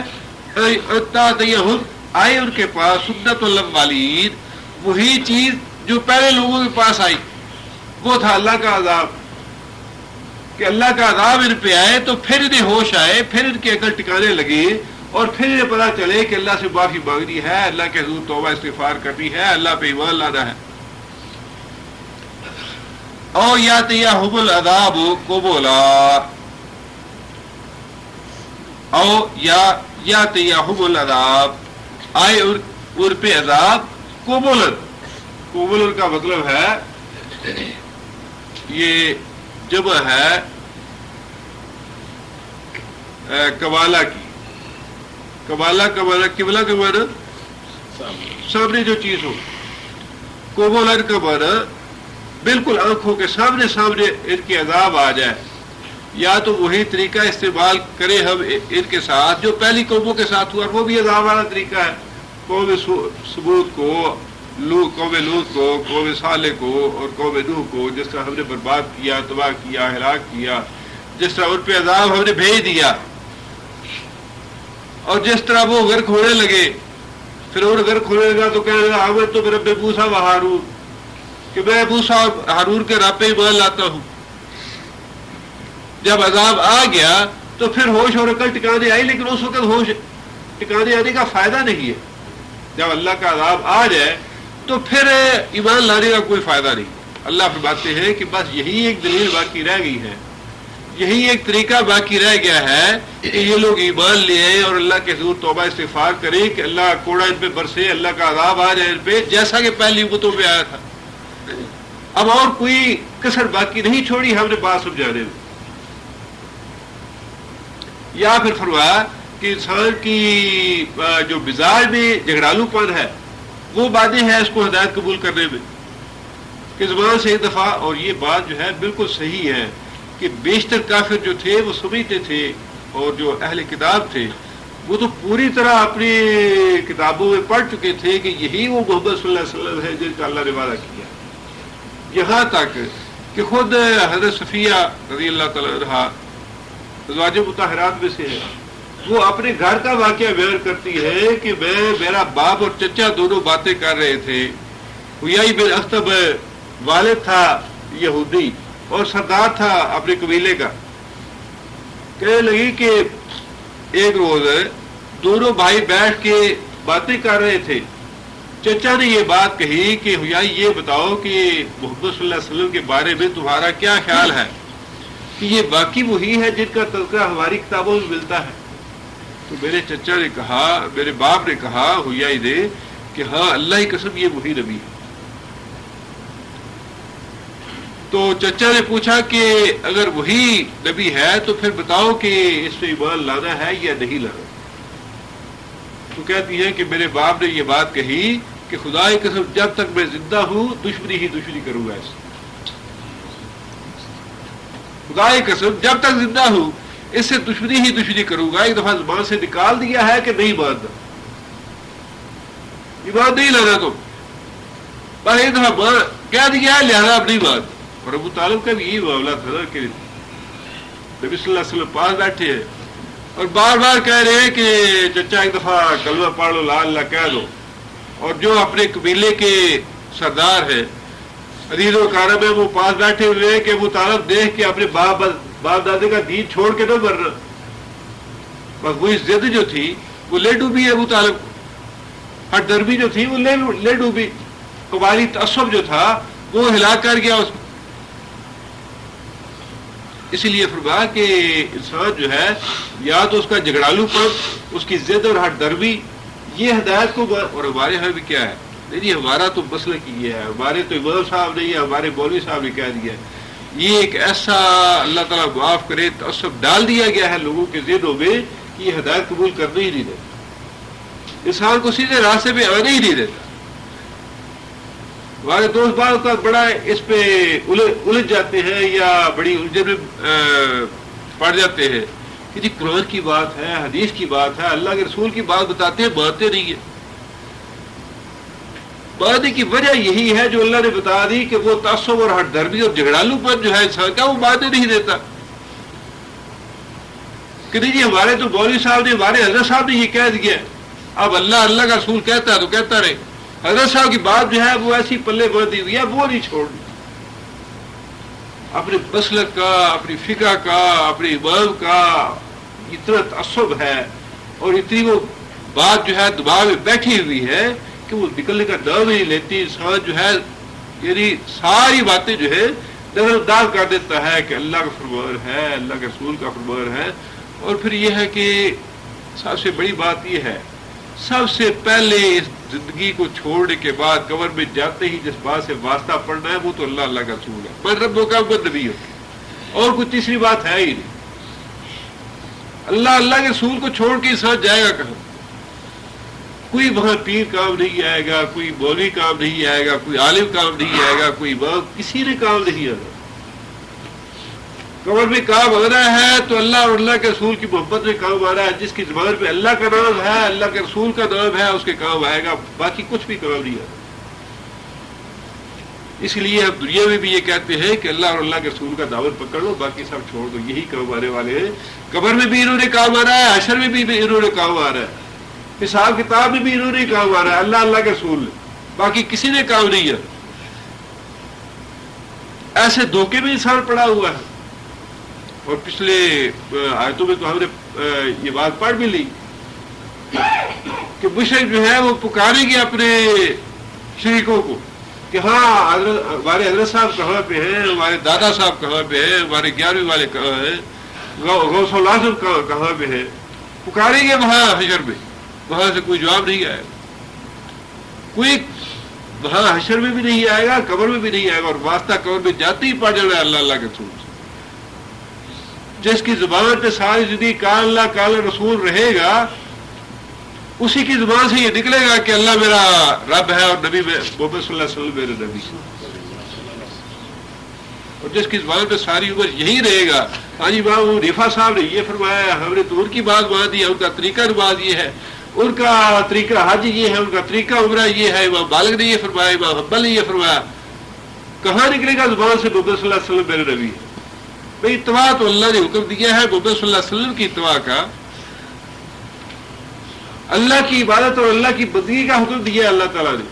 آئے ان کے پاس سنت الاولین وہی چیز جو پہلے لوگوں کے پاس آئی وہ تھا اللہ کا عذاب کہ اللہ کا عذاب ان پہ آئے تو پھر انہیں ہوش آئے پھر ان کے عقل ٹکانے لگے اور پھر انہیں پتا چلے کہ اللہ سے معافی مانگنی ہے اللہ کے حضور توبہ استغفار کرنی ہے اللہ پہ ایمان لانا ہے او یاتیہم العذاب قبولا او یاتیہم العذاب آئے ان پہ عذاب قبولن کا مطلب ہے یہ جمع ہے قبالہ کی قبالہ کا معنی قبلہ کا معنی سامنے جو چیز ہو قبولن کا معنی بالکل آنکھوں کے سامنے ان کے عذاب آ جائے یا تو وہی طریقہ استعمال کرے ہم ان کے ساتھ جو پہلی قوموں کے ساتھ ہوا وہ بھی عذاب والا طریقہ ہے قوم ثمود کو قوم لوط کو قوم صالح کو اور قوم نوح کو جس طرح ہم نے برباد کیا تباہ کیا ہلاک کیا جس طرح ان پہ عذاب ہم نے بھیج دیا اور جس طرح وہ غرق ہونے لگے پھر وہ غرق ہونے لگا تو کہنے لگا آمنت تو برب موسیٰ و ہارون کہ میں موسیٰ اور ہارون کے رب پہ ایمان لاتا ہوں جب عذاب آ گیا تو پھر ہوش اور عقل ٹکانے آئی لیکن اس وقت ہوش ٹکانے آنے کا فائدہ نہیں ہے جب اللہ کا عذاب آ جائے تو پھر ایمان لانے کا کوئی فائدہ نہیں اللہ فرماتے ہیں کہ بس یہی ایک دلیل باقی رہ گئی ہے یہی ایک طریقہ باقی رہ گیا ہے کہ یہ لوگ ایمان لے آئے اور اللہ کے حضور توبہ استغفار کریں کہ اللہ کوڑا ان پہ برسے اللہ کا عذاب آ جائے ان پہ جیسا کہ پہلی امتوں پہ آیا تھا اب اور کوئی کسر باقی نہیں چھوڑی ہم نے بات سمجھانے میں. یا پھر فرمایا کہ انسان کی جو مزاج میں جھگڑالو پن ہے وہ باتیں ہیں اس کو ہدایت قبول کرنے میں کہ زبان سے ایک دفعہ. اور یہ بات جو ہے بالکل صحیح ہے کہ بیشتر کافر جو تھے وہ سمجھتے تھے اور جو اہل کتاب تھے وہ تو پوری طرح اپنی کتابوں میں پڑھ چکے تھے کہ یہی وہ محمد صلی اللہ علیہ وسلم ہے جن کا اللہ نے وعدہ کیا. یہاں تک کہ خود حضرت صفیہ رضی اللہ تعالیٰ عنہا ازواج مطہرات میں سے ہے, وہ اپنے گھر کا واقعہ بیان کرتی ہے کہ میرا باپ اور چچا دونوں باتیں کر رہے تھے. حیی بن اخطب والد تھا یہودی اور سردار تھا اپنے قبیلے کا. کہنے لگی کہ ایک روز دونوں بھائی بیٹھ کے باتیں کر رہے تھے. چچا نے یہ بات کہی کہ حیی یہ بتاؤ کہ محمد صلی اللہ علیہ وسلم کے بارے میں تمہارا کیا خیال ہے کہ یہ واقعی وہی ہے جن کا تذکرہ ہماری کتابوں میں ملتا ہے. تو میرے چچا نے کہا, میرے باپ نے کہا حیی نے کہ ہاں اللہ کی قسم یہ وہی نبی ہے. تو چچا نے پوچھا کہ اگر وہی نبی ہے تو پھر بتاؤ کہ اس پہ ایمان لانا ہے یا نہیں لانا. تو کہتی ہے کہ میرے باپ نے یہ بات کہی کہ خدا کی قسم جب تک میں زندہ ہوں دشمنی ہی دشمنی کروں گا. اس خدا کی قسم جب تک زندہ ہوں اس سے دشمنی ہی دشمنی کروں گا. ایک دفعہ زبان سے نکال دیا ہے کہ نہیں ماننا, ایمان نہیں لانا تم, بس ایک دفعہ کہہ دیا ہے لہذا اب نہیں ماننا. اور ابو طالب کا بھی یہی معاملہ تھا نا کہ نبی صلی اللہ علیہ وسلم پاس بیٹھے ہیں اور بار بار کہہ رہے ہیں کہ چچا ایک دفعہ کلمہ پڑھ لو لا اللہ کہہ دو. اور جو اپنے قبیلے کے سردار ہیں عزیز و کارم ہے وہ پاس بیٹھے ہوئے ہیں کہ ابو طالب دیکھ کے اپنے باپ دادے کا دین چھوڑ کے نہ مرنا. بس وہی ضد جو تھی وہ لے ڈوبی ہے ابو طالب کو, ہٹ دربی جو تھی وہ لے ڈوبی, قبائلی تعصب جو تھا وہ ہلاک کر گیا اس کو. اسی لیے فرمایا کہ انسان جو ہے یا تو اس کا جھگڑالو پن, اس کی ضد اور ہٹ دربی یہ ہدایت کو. اور ہمارے یہاں بھی کیا ہے نہیں جی ہمارا تو مسئلہ کی یہ ہے, ہمارے تو امام صاحب نہیں ہے, ہمارے مولوی صاحب نے کہہ دیا ہے. یہ ایک ایسا اللہ تعالیٰ معاف کرے تعصب ڈال دیا گیا ہے لوگوں کے ذہنوں میں کہ یہ ہدایت قبول کرنے ہی نہیں دیتا, انسان کو سیدھے راستے پہ آنے ہی نہیں دیتا. ہمارے دوست بعض کا بڑا اس پہ الجھ جاتے ہیں یا بڑی الجھن میں پڑ جاتے ہیں کہ جی قرآن کی بات ہے, حدیث کی بات ہے, اللہ کے رسول کی بات بتاتے ہیں, مانتے نہیں ہیں. ماننے کی وجہ یہی ہے جو اللہ نے بتا دی کہ وہ تعصب اور ہٹ درمی اور جھگڑالو پن جو ہے انسان کا وہ ماننے نہیں دیتا. کہ نہیں جی ہمارے تو مولوی صاحب نے, ہمارے حضرت صاحب نے یہ کہہ دیا, اب اللہ کا رسول کہتا ہے تو کہتا رہے. حضرت صاحب کی بات جو ہے وہ ایسی پلے بندی ہوئی ہے وہ نہیں چھوڑنی. اپنے مسلک کا, اپنی فقہ کا, اپنے امام کا اتنا تعصب ہے اور اتنی وہ بات جو ہے دماغ میں بیٹھی ہوئی ہے کہ وہ نکلنے کا نام نہیں لیتی. انسان جو ہے یعنی ساری باتیں جو ہے نظر انداز کر دیتا ہے کہ اللہ کا فرمان ہے, اللہ کے رسول کا فرمان ہے. اور پھر یہ ہے کہ سب سے بڑی بات یہ ہے, سب سے پہلے اس زندگی کو چھوڑنے کے بعد قبر میں جاتے ہی جس بات سے واسطہ پڑنا ہے وہ تو اللہ کا رسول ہے. پر ربوں کا نبی ہو, اور کوئی تیسری بات ہے ہی نہیں. اللہ کے رسول کو چھوڑ کے انسان جائے گا کہاں؟ کوئی وہاں پیر کام نہیں آئے گا, کوئی مولوی کام نہیں آئے گا, کوئی عالم کام نہیں آئے گا, کوئی امام, کسی نے کام نہیں آنا. قبر میں کام آنا ہے تو اللہ اور اللہ کے رسول کی محبت میں کام آ رہا ہے. جس کی زبان پہ اللہ کا نام ہے, اللہ کے رسول کا نام ہے, اس کے کام آئے گا, باقی کچھ بھی کام نہیں آتا. اس لیے ہم دنیا میں بھی یہ کہتے ہیں کہ اللہ اور اللہ کے رسول کا دعوت پکڑ لو, باقی سب چھوڑ دو, یہی کام آنے والے ہیں. قبر میں بھی انہوں نے کام آ رہا ہے, حشر میں بھی انہوں نے کام آ رہا ہے, حساب کتاب میں بھی انہوں نے کام آ رہا ہے, اللہ کے رسول نے, باقی کسی نے کام نہیں ہے. ایسے دھوکے میں انسان پڑا ہوا ہے. اور پچھلے آیتوں میں تو ہم نے یہ بات پڑھ بھی لی کہ مشرک جو ہے وہ پکاریں گے اپنے شریکوں کو کہ ہاں ہمارے حضرت صاحب کہاں پہ ہیں, ہمارے دادا صاحب کہاں پہ ہیں, ہمارے 11ویں والے کہاں ہیں, غوث العظم کہاں پہ ہیں. پکاریں گے وہاں حشر میں, وہاں سے کوئی جواب نہیں آئے. کوئی وہاں حشر میں بھی نہیں آئے گا، قبر میں بھی نہیں آئے گا، اور واسطہ قبر میں جاتے ہی پڑ جانا ہے اللہ اللہ کے رسول سے۔ جس کی زبان پہ ساری زندگی قال اللہ قال رسول رہے گا، اسی کی زبان سے یہ نکلے گا کہ اللہ میرا رب ہے اور نبی محمد صلی اللہ علیہ وسلم میرے نبی۔ اور جس کی زبان پہ ساری عمر یہی رہے گا، ہاں جی بابو رفا صاحب نے یہ فرمایا، ہم نے تو ان کی بات مان دی ہے، ان کا طریقہ نماز یہ ہے، ان کا طریقہ حج یہ ہے، ان کا طریقہ عمرہ یہ ہے، امام مالک نے یہ فرمایا، امام حنبل نے یہ فرمایا، کہاں نکلے گا زبان سے محمد صلی اللہ علیہ وسلم میرے نبی ہے؟ بھائی اتباع تو اللہ نے حکم دیا ہے، محمد صلی اللہ علیہ وسلم کی اتباع کا، اللہ کی عبادت اور اللہ کی بندگی کا حکم دیا ہے اللہ تعالیٰ نے۔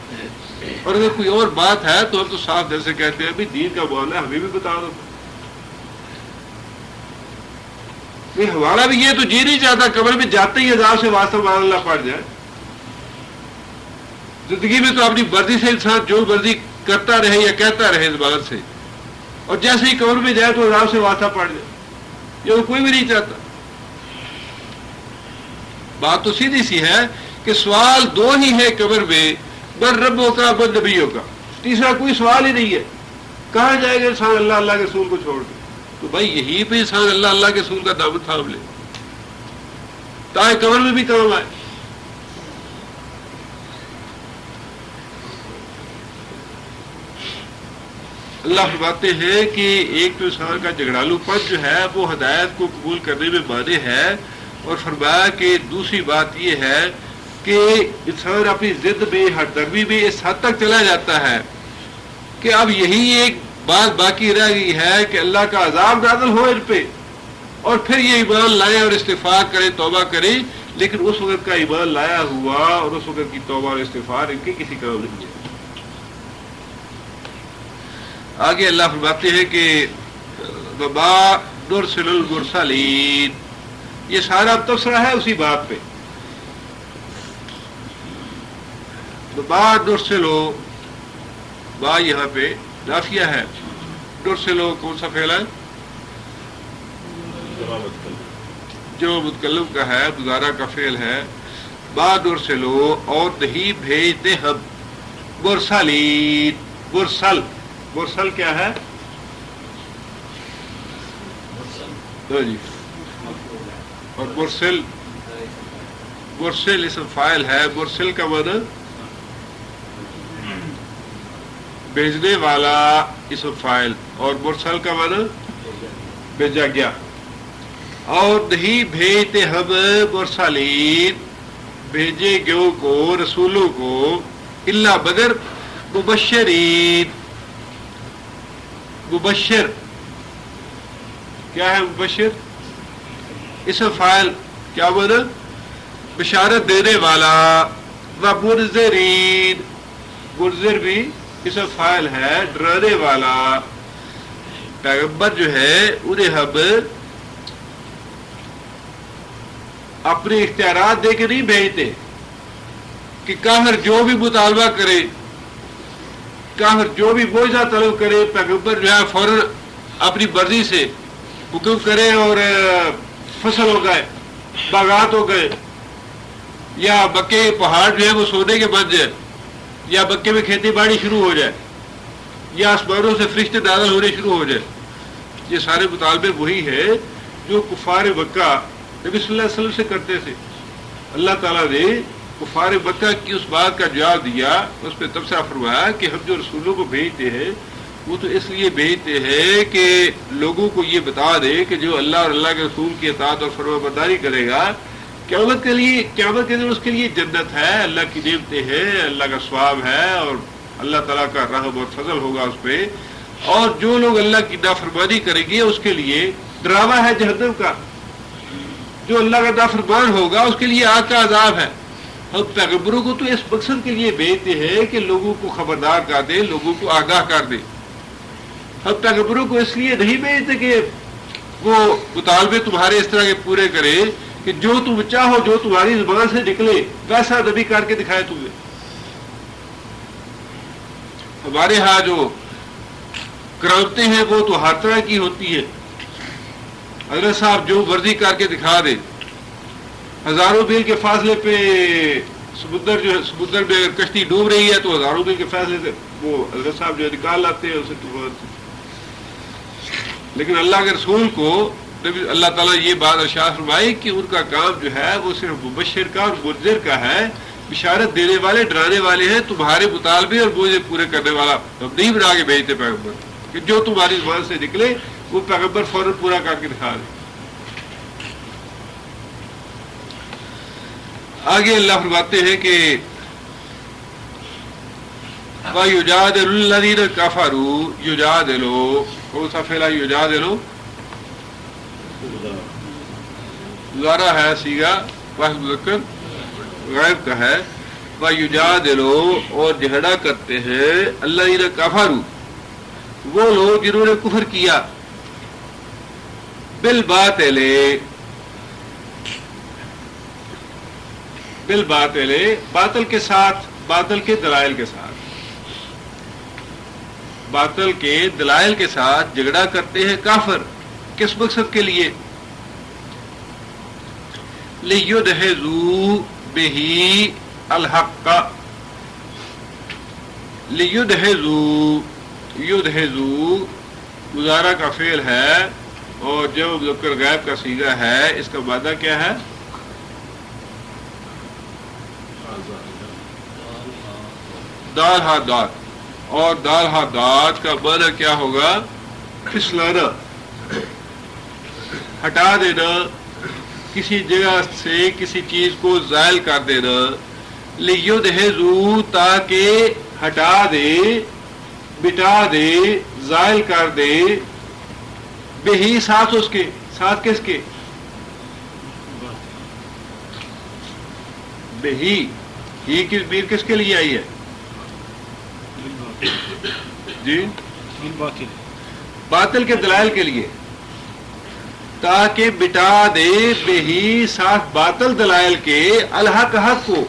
اور اگر کوئی اور بات ہے تو ہم تو صاف دل سے کہتے ہیں بھی دین کا معاملہ ہمیں بھی بتا دو۔ ہمارا بھی یہ تو جی نہیں چاہتا قبر میں جاتے ہی عذاب سے واسطہ مان اللہ پڑ جائے۔ زندگی میں تو اپنی مرضی سے انسان جو مرضی کرتا رہے یا کہتا رہے زبان سے، اور جیسے ہی قبر میں جائے تو عذاب سے واسطہ پڑ جائے، یہ تو کوئی بھی نہیں چاہتا۔ بات تو سیدھی سی ہے کہ سوال دو ہی ہے قبر میں، بر ربوں کا بر نبیوں کا، تیسرا کوئی سوال ہی نہیں ہے۔ کہاں جائے گا انسان اللہ اللہ کے رسول کو چھوڑ کے؟ تو بھائی یہی پہ انسان اللہ اللہ کے رسول کا دامن تھام لے تاکہ قبر میں بھی کام آئے۔ اللہ فرماتے ہیں کہ ایک تو انسان کا جھگڑالو پن جو ہے وہ ہدایت کو قبول کرنے میں مانے ہے، اور فرمایا کہ دوسری بات یہ ہے کہ انسان اپنی ضد میں ہر درمی میں اس حد تک چلا جاتا ہے کہ اب یہی ایک بات باقی رہ گئی ہے کہ اللہ کا عذاب نازل ہو ان پہ، اور پھر یہ ایمان لائے اور استغفار کرے، توبہ کرے، لیکن اس وقت کا ایمان لایا ہوا اور اس وقت کی توبہ اور استغفار ان کے کسی کام نہیں ہے۔ آگے اللہ فرماتے ہیں کہ وما نرسل المرسلین، یہ سارا تبصرہ ہے اسی بات پہ۔ وما نرسلو، با یہاں پہ نافیہ ہے، نرسلو کون سا فعل ہے؟ جو متکلم کا ہے، مضارع کا فعل ہے۔ با نرسلو، اور نہیں بھیجتے ہم، مرسلین، مرسل، مرسل کیا ہے؟ جی، اور مرسل، مرسل اسم فاعل ہے، مرسل کا معنی بھیجنے والا اسم فاعل، اور مرسل کا معنی بھیجا گیا۔ اور نہیں بھیجتے ہم مرسلین، بھیجے گئے کو، رسولوں کو، الا مگر مبشرین، مبشر کیا ہے؟ مبشر اسم فاعل، کیا معنی؟ بشارت دینے والا، و منذرین، منذر بھی اسم فاعل ہے، ڈرانے والا۔ پیغمبر جو ہے انہیں ہم اپنے اختیارات دے کے نہیں بھیجتے کہ کافر جو بھی مطالبہ کرے، کافر جو بھی معجزہ طلب کرے، پیغمبر جو ہے فوراً اپنی مرضی سے حکم کرے اور فصل ہو گئے، باغات ہو گئے، یا مکے پہاڑ جو ہے وہ سونے کے بن جائے، یا مکے میں کھیتی باڑی شروع ہو جائے، یا آسمانوں سے فرشتے نازل ہونے شروع ہو جائے۔ یہ سارے مطالبے وہی ہے جو کفار مکہ نبی صلی اللہ علیہ وسلم سے کرتے تھے۔ اللہ تعالیٰ نے کفار مکہ کی اس بات کا جواب دیا، اس پہ تبصرہ فرمایا کہ ہم جو رسولوں کو بھیجتے ہیں وہ تو اس لیے بھیجتے ہیں کہ لوگوں کو یہ بتا دے کہ جو اللہ اور اللہ کے رسول کی اطاعت اور فرما برداری کرے گا، قیامت کے دن اس کے لیے جنت ہے، اللہ کی نعمتیں ہیں، اللہ کا ثواب ہے، اور اللہ تعالیٰ کا رحم اور فضل ہوگا اس پہ۔ اور جو لوگ اللہ کی نافرمانی کریں گے اس کے لیے ڈراوا ہے جہنم کا، جو اللہ کا نافرمان ہوگا اس کے لیے آگ کا عذاب ہے۔ ہم پیغمبروں کو تو اس مقصد کے لیے بھیجتے ہیں کہ لوگوں کو خبردار کر دیں، لوگوں کو آگاہ کر دیں۔ ہم پیغمبروں کو اس لیے نہیں بھیجتے کہ وہ مطالبے تمہارے اس طرح کے پورے کرے کہ جو تم چاہو، جو تمہاری زبان سے نکلے ویسا نبی کر کے دکھائے تمہیں۔ ہمارے ہاں جو کرامتیں ہیں وہ تو ہر طرح کی ہوتی ہے۔ حضرت صاحب جو مرضی کر کے دکھا دے، ہزاروں میل کے فاصلے پہ سمندر جو ہے، سمندر میں اگر کشتی ڈوب رہی ہے تو ہزاروں کے فیصلے سے وہ حضرت صاحب جو ہے نکال لاتے ہیں اسے طوفان سے. لیکن اللہ کے رسول کو اللہ تعالیٰ یہ بات ارشاد فرمائی کہ ان کا کام جو ہے وہ صرف مبشر کا اور منذر کا ہے، بشارت دینے والے ڈرانے والے ہیں، تمہارے مطالبے اور بوجھے پورے کرنے والا ہم نہیں بنا کے بھیجتے پیغمبر کہ جو تمہاری زبان سے نکلے وہ پیغمبر فوراً پورا کر کے دکھا دے. آگے اللہ فرماتے ہیں کہ وَيُجَادِلُ الَّذِينَ كَفَرُوا يُجَادِلُ کون سا فعل ہے یجادلو؟ گزارا ہے سیگا واحد مذکر غائب کا ہے. وَيُجَادِلُ اور جھگڑا کرتے ہیں الَّذِينَ كَفَرُوا وہ لوگ جنہوں نے کفر کیا بالباطل بالباطل باطل کے ساتھ، باطل کے دلائل کے ساتھ، باطل کے دلائل کے ساتھ جھگڑا کرتے ہیں کافر. کس مقصد کے لیے؟ لِيُدْحِضُوا بِهِ الْحَقَّ لِيُدْحِضُوا یدحضوا گزارا کا فعل ہے اور جو مذکر غائب کا صیغہ ہے، اس کا معنی کیا ہے؟ دال ہا داد، اور دال ہا داد کا معنی کیا ہوگا؟ پھسلانا، ہٹا دینا، کسی جگہ سے کسی چیز کو زائل کر دینا. لیدحضوا تاکہ ہٹا دے، مٹا دے، زائل کر دے، بہی ساتھ اس کے، ساتھ کس کے؟ بہی ہی کس بیر کس کے لیے آئی ہے؟ جی باطل کے دلائل کے لیے، تاکہ مٹا دے بہی ساتھ باطل دلائل کے الحق حق کو.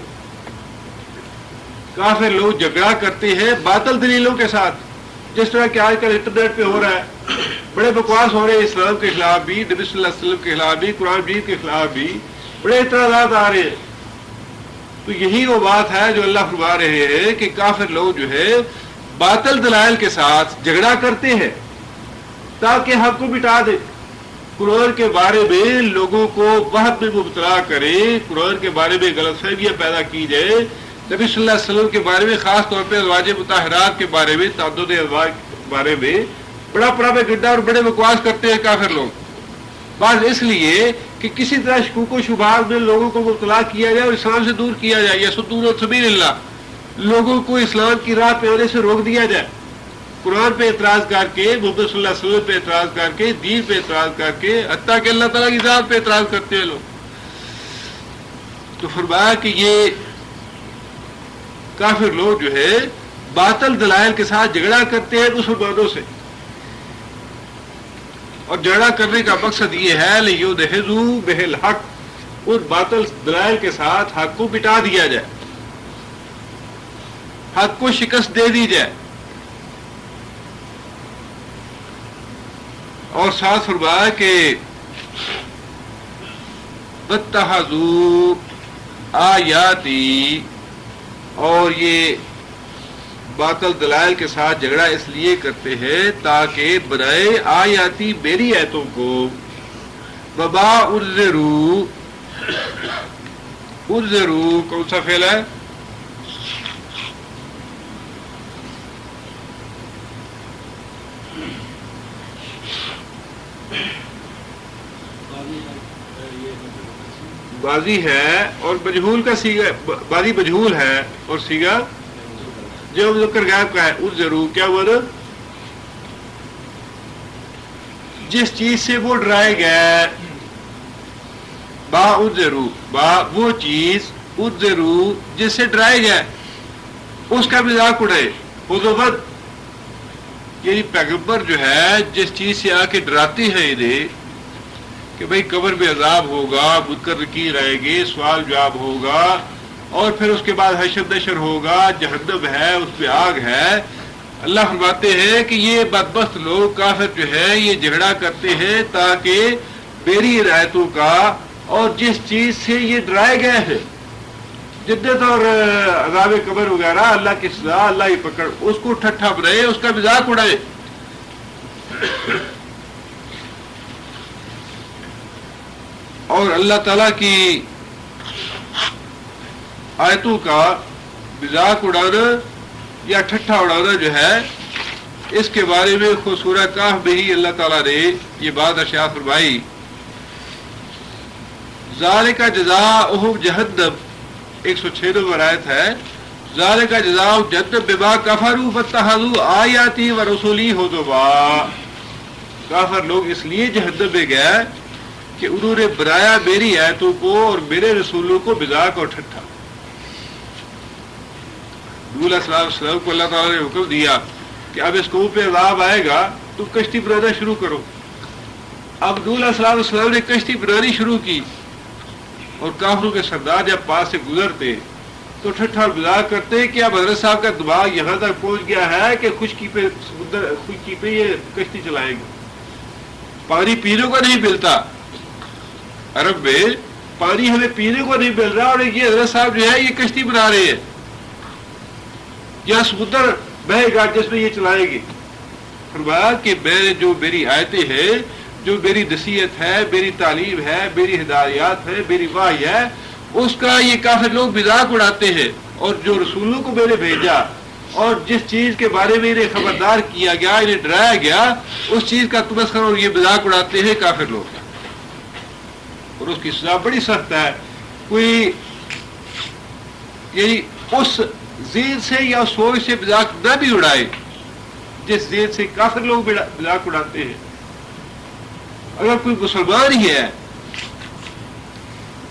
کافر لوگ جھگڑا کرتے ہیں باطل دلیلوں کے ساتھ، جس طرح کہ آج کل انٹرنیٹ پہ ہو رہا ہے، بڑے بکواس ہو رہے ہیں اسلام کے خلاف بھی، نبی صلی اللہ علیہ وسلم کے خلاف بھی، قرآن مجید کے خلاف بھی بڑے اعتراضات آ رہے ہیں. تو یہی وہ بات ہے جو اللہ فرما رہے ہیں کہ کافر لوگ جو ہے باطل دلائل کے ساتھ جھگڑا کرتے ہیں تاکہ حق کو مٹا دے، قرآن کے بارے میں لوگوں کو وہم میں مبتلا کرے، قرآن کے بارے میں غلط فہمیاں پیدا کی جائے، نبی صلی اللہ علیہ وسلم کے بارے میں خاص طور پہ ازواج مطہرات کے بارے میں، تعدد ازواج کے بارے میں بڑا پراپیگنڈا اور بڑے بکواس کرتے ہیں کافر لوگ. بس اس لیے کہ کسی طرح شکوک و شبہات میں لوگوں کو مبتلا کیا جائے اور اسلام سے دور کیا جائے، یا یصدون عن سبیل اللہ، لوگوں کو اسلام کی راہ پہ آنے سے روک دیا جائے. قرآن پہ اعتراض کر کے، محمد صلی اللہ علیہ وسلم پہ اعتراض کر کے، دین پہ اعتراض کر کے، حتیٰ کہ اللہ تعالیٰ کی ذات پہ اعتراض کرتے ہیں لوگ. تو فرمایا کہ یہ کافر لوگ جو ہے باطل دلائل کے ساتھ جھگڑا کرتے ہیں مسلمانوں سے، اور جھگڑا کرنے کا مقصد یہ ہے لیدحضوا بہ الحق، اور باطل دلائل کے ساتھ حق کو مٹا دیا جائے، حق کو شکست دے دی جائے. اور ساتھ فرمایا کہ واتخذوا آیاتی، اور یہ باطل دلائل کے ساتھ جھگڑا اس لیے کرتے ہیں تاکہ بنائے آیاتی میری آیتوں کو، وما انذروا، انذروا کون سا فعل ہے؟ بازی ہے اور مجہول کا سیگا، بازی مجہول ہے اور سیگا جو مذکر غائب کا ہے. انذروا کیا ہوا نا؟ جس چیز سے وہ ڈرائے گئے، با انذروا، با وہ چیز، انذروا جس سے ڈرائے گئے اس کا مذاق اڑائے. حضوبت یعنی پیغمبر جو ہے جس چیز سے آ کے ڈراتے ہیں انہیں کہ بھئی قبر میں عذاب ہوگا، منکر نکیر آئے گے، سوال جواب ہوگا، اور پھر اس کے بعد حشر نشر ہوگا، جہنم ہے، اس میں آگ ہے. اللہ فرماتے ہیں کہ یہ بدبخت لوگ کافر جو ہے یہ جھگڑا کرتے ہیں تاکہ میری ہدایتوں کا اور جس چیز سے یہ ڈرائے گئے ہیں جدت اور عذاب قبر وغیرہ، اللہ کی سزا، اللہ ہی پکڑ، اس کو ٹھٹھا بنائے، اس کا مذاق اڑائے. اور اللہ تعالیٰ کی آیتوں کا مذاق اڑانا یا ٹھٹھا اڑانا جو ہے، اس کے بارے میں خود سورہ کہف میں ہی اللہ تعالیٰ نے یہ بات ارشاد فرمائی. ذالک جزاؤہم جہنم، 106 نمبر آیت ہے. ذالک جزاؤہم جہنم بما کفروا فاتخذوا آیاتی ورسولی ہزوا. کافر لوگ اس لیے جہنم میں گئے کہ انہوں نے بنایا میری آیتوں کو اور میرے رسولوں کو مذاق اور ٹھٹھا. نوح علیہ السلام کو اللہ تعالیٰ نے حکم دیا کہ اب اس قوم پہ عذاب آئے گا، تم کشتی بنانا شروع کرو. اب نوح علیہ السلام نے کشتی بنانی شروع کی، اور کافروں کے سردار جب پاس سے گزرتے تو ٹھٹھا مذاق کرتے کہ اب حضرت صاحب کا دماغ یہاں تک پہنچ گیا ہے کہ خشکی پہ یہ کشتی چلائیں گے. پانی پینے کو نہیں ملتا، عرب میں پانی ہمیں پینے کو نہیں مل رہا، اور یہ حضرت صاحب جو ہے یہ کشتی بنا رہے ہیں، یا سمندر بہے گا جس میں یہ چلائیں گے. فرمایا کہ میں جو میری آیتیں ہیں، جو میری نصیحت ہے، میری تعلیم ہے، میری ہدایات ہے، میری وحی ہے، اس کا یہ کافر لوگ مذاق اڑاتے ہیں. اور جو رسولوں کو میں نے بھیجا اور جس چیز کے بارے میں انہیں خبردار کیا گیا، انہیں ڈرایا گیا، اس چیز کا تمسخر اور یہ مذاق اڑاتے ہیں کافر لوگ. اور اس کی سزا بڑی سخت ہے. کوئی یعنی اس ذہن سے یا سوچ سے مذاق نہ بھی اڑائے جس ذہن سے کافر لوگ مذاق اڑاتے ہیں. اگر کوئی مسلمان ہی ہے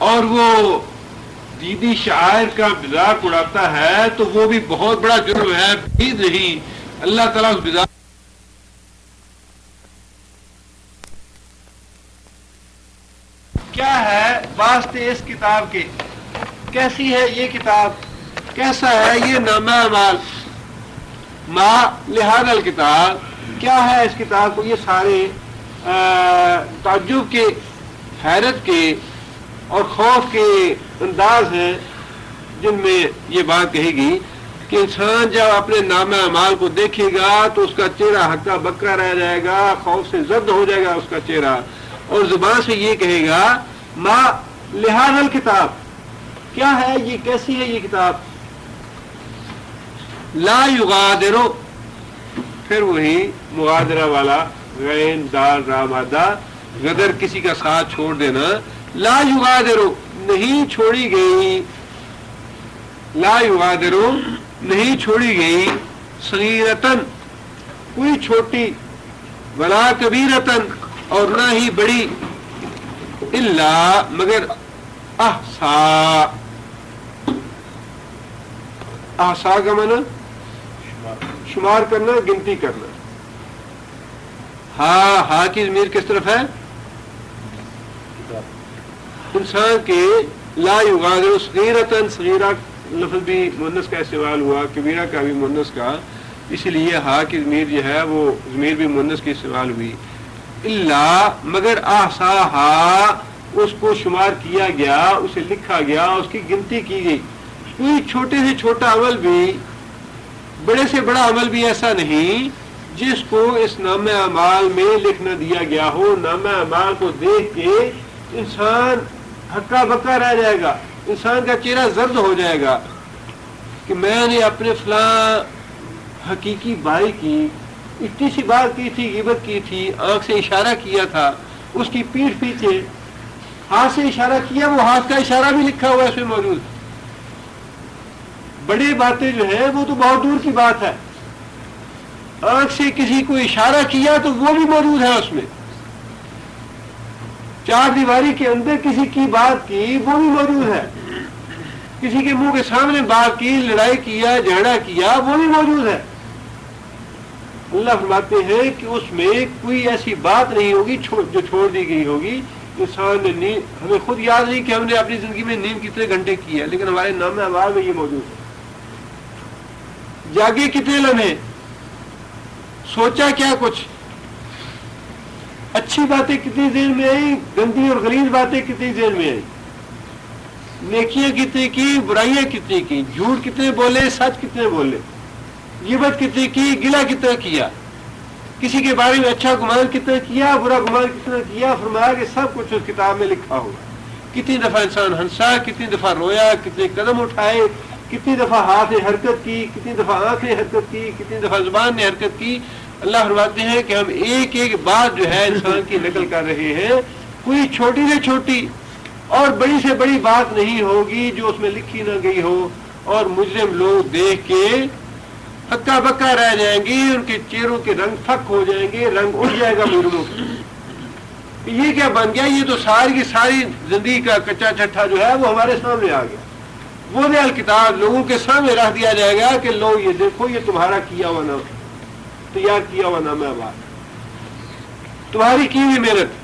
اور وہ دینی شعائر کا مذاق اڑاتا ہے تو وہ بھی بہت بڑا جرم ہے. بعید نہیں اللہ تعالیٰ اس مذاق کیا ہے واسطے اس کتاب کے. کیسی ہے یہ کتاب، کیسا ہے یہ نامہ اعمال. ما لہذا الکتاب، کیا ہے اس کتاب کو. یہ سارے تعجب کے، حیرت کے اور خوف کے انداز ہیں جن میں یہ بات کہے گی کہ انسان جب اپنے نامہ اعمال کو دیکھے گا تو اس کا چہرہ ہکا بکا رہ جائے گا، خوف سے زرد ہو جائے گا اس کا چہرہ، اور زبان سے یہ کہے گا ما لہذا الکتاب. کیا ہے یہ، کیسی ہے یہ کتاب. لا یغادر، پھر وہی مغادرہ والا غین دال را مادہ، غدر کسی کا ساتھ چھوڑ دینا. لا یغادر، نہیں چھوڑی گئی. لا یغادر، نہیں چھوڑی گئی. صغیرتن، کوئی چھوٹی، ولا کبیرتن، اور نہ ہی بڑی، الا مگر احصا. احصا کا معنی شمار کرنا، گنتی کرنا. ہاں کی ضمیر کس طرف ہے، انسان کے. لا یغادر صغیرتن، صغیرہ لفظ بھی مؤنث کا استعمال ہوا، کبیرہ کا بھی مؤنث کا، اس لیے ہا کی ضمیر جو ہے وہ ضمیر بھی مؤنث کی استعمال ہوئی. الا مگر احصاہا، اس کو شمار کیا گیا، اسے لکھا گیا، اس کی گنتی کی گئی. کوئی چھوٹے سے چھوٹا عمل بھی، بڑے سے بڑا عمل بھی ایسا نہیں جس کو اس نامہ اعمال میں لکھ نہ دیا گیا ہو. نامہ اعمال کو دیکھ کے انسان ہکا بکا رہ جائے گا، انسان کا چہرہ زرد ہو جائے گا کہ میں نے اپنے فلاں حقیقی بھائی کی اتنی سی بات کی تھی، غیبت کی تھی، آنکھ سے اشارہ کیا تھا، اس کی پیٹھ پیچھے ہاتھ سے اشارہ کیا، وہ ہاتھ کا اشارہ بھی لکھا ہوا ہے اس میں موجود. بڑی باتیں جو ہیں وہ تو بہت دور کی بات ہے. آنکھ سے کسی کو اشارہ کیا تو وہ بھی موجود ہے اس میں. چار دیواری کے اندر کسی کی بات کی وہ بھی موجود ہے. کسی کے منہ کے سامنے بات کی، لڑائی کیا، جھگڑا کیا، وہ بھی موجود ہے. اللہ فرماتے ہیں کہ اس میں کوئی ایسی بات نہیں ہوگی جو چھوڑ دی گئی ہوگی. انسان نے نیند، ہمیں خود یاد نہیں کہ ہم نے اپنی زندگی میں نیند کتنے گھنٹے کی ہے، لیکن ہمارے نامہ اعمال میں یہ موجود ہے. جاگے کتنے لمحے، سوچا کیا کچھ، اچھی باتیں کتنی دیر میں آئی، گندی اور غلیظ باتیں کتنی دیر میں آئی. نیکیاں کتنے کی, برائیاں کتنی کی, جھوٹ کتنے بولے, سچ کتنے بولے, غیبت کتنے کی, گلہ کتنا کیا, کسی کے بارے میں اچھا گمان کتنا کیا, برا گمان کتنا کیا. فرمایا کہ سب کچھ اس کتاب میں لکھا ہوا. کتنی دفعہ انسان ہنسا, کتنی دفعہ رویا, کتنے قدم اٹھائے, کتنی دفعہ ہاتھ نے حرکت کی, کتنی دفعہ آنکھ نے حرکت کی, کتنی دفعہ زبان نے حرکت کی. اللہ فرماتے ہیں کہ ہم ایک ایک بات جو ہے انسان کی نقل کر رہے ہیں. کوئی چھوٹی سے چھوٹی اور بڑی سے بڑی بات نہیں ہوگی جو اس میں لکھی نہ گئی ہو, اور مجرم لوگ دیکھ کے ہکا بکا رہ جائیں گے, ان کے چہروں کے رنگ پھک ہو جائیں گے, رنگ اڑ جائے گا مجرموں کا. یہ کیا بن گیا, یہ تو ساری کی ساری زندگی کا کچا چھٹا جو ہے وہ ہمارے سامنے آ گیا. وہ الکتاب لوگوں کے سامنے رکھ دیا جائے گا کہ لو یہ دیکھو, یہ تمہارا کیا ہوا نام, تیار کیا ہوا نام ہے, بات تمہاری کی ہوئی محنت.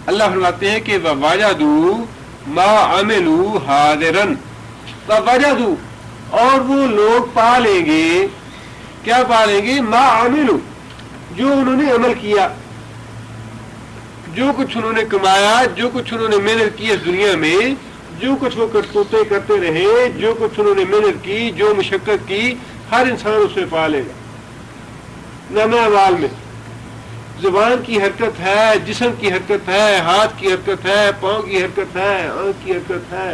اللہ فرماتے ہیں کہ وَوَجَدُوا مَا عَمِلُوا حَاضِرًا, وَوَجَدُوا, اور وہ لوگ پا لیں گے, کیا پا لیں گے, ما عملوا, جو انہوں نے عمل کیا, جو کچھ انہوں نے کمایا, جو کچھ انہوں نے محنت کی اس دنیا میں, جو کچھ وہ کرتوتے کرتے رہے, جو کچھ انہوں نے محنت کی, جو مشقت کی, ہر انسان اسے پا لے گا. نامہ اعمال میں زبان کی حرکت ہے, جسم کی حرکت ہے, ہاتھ کی حرکت ہے, پاؤں کی حرکت ہے, آنکھ کی حرکت ہے,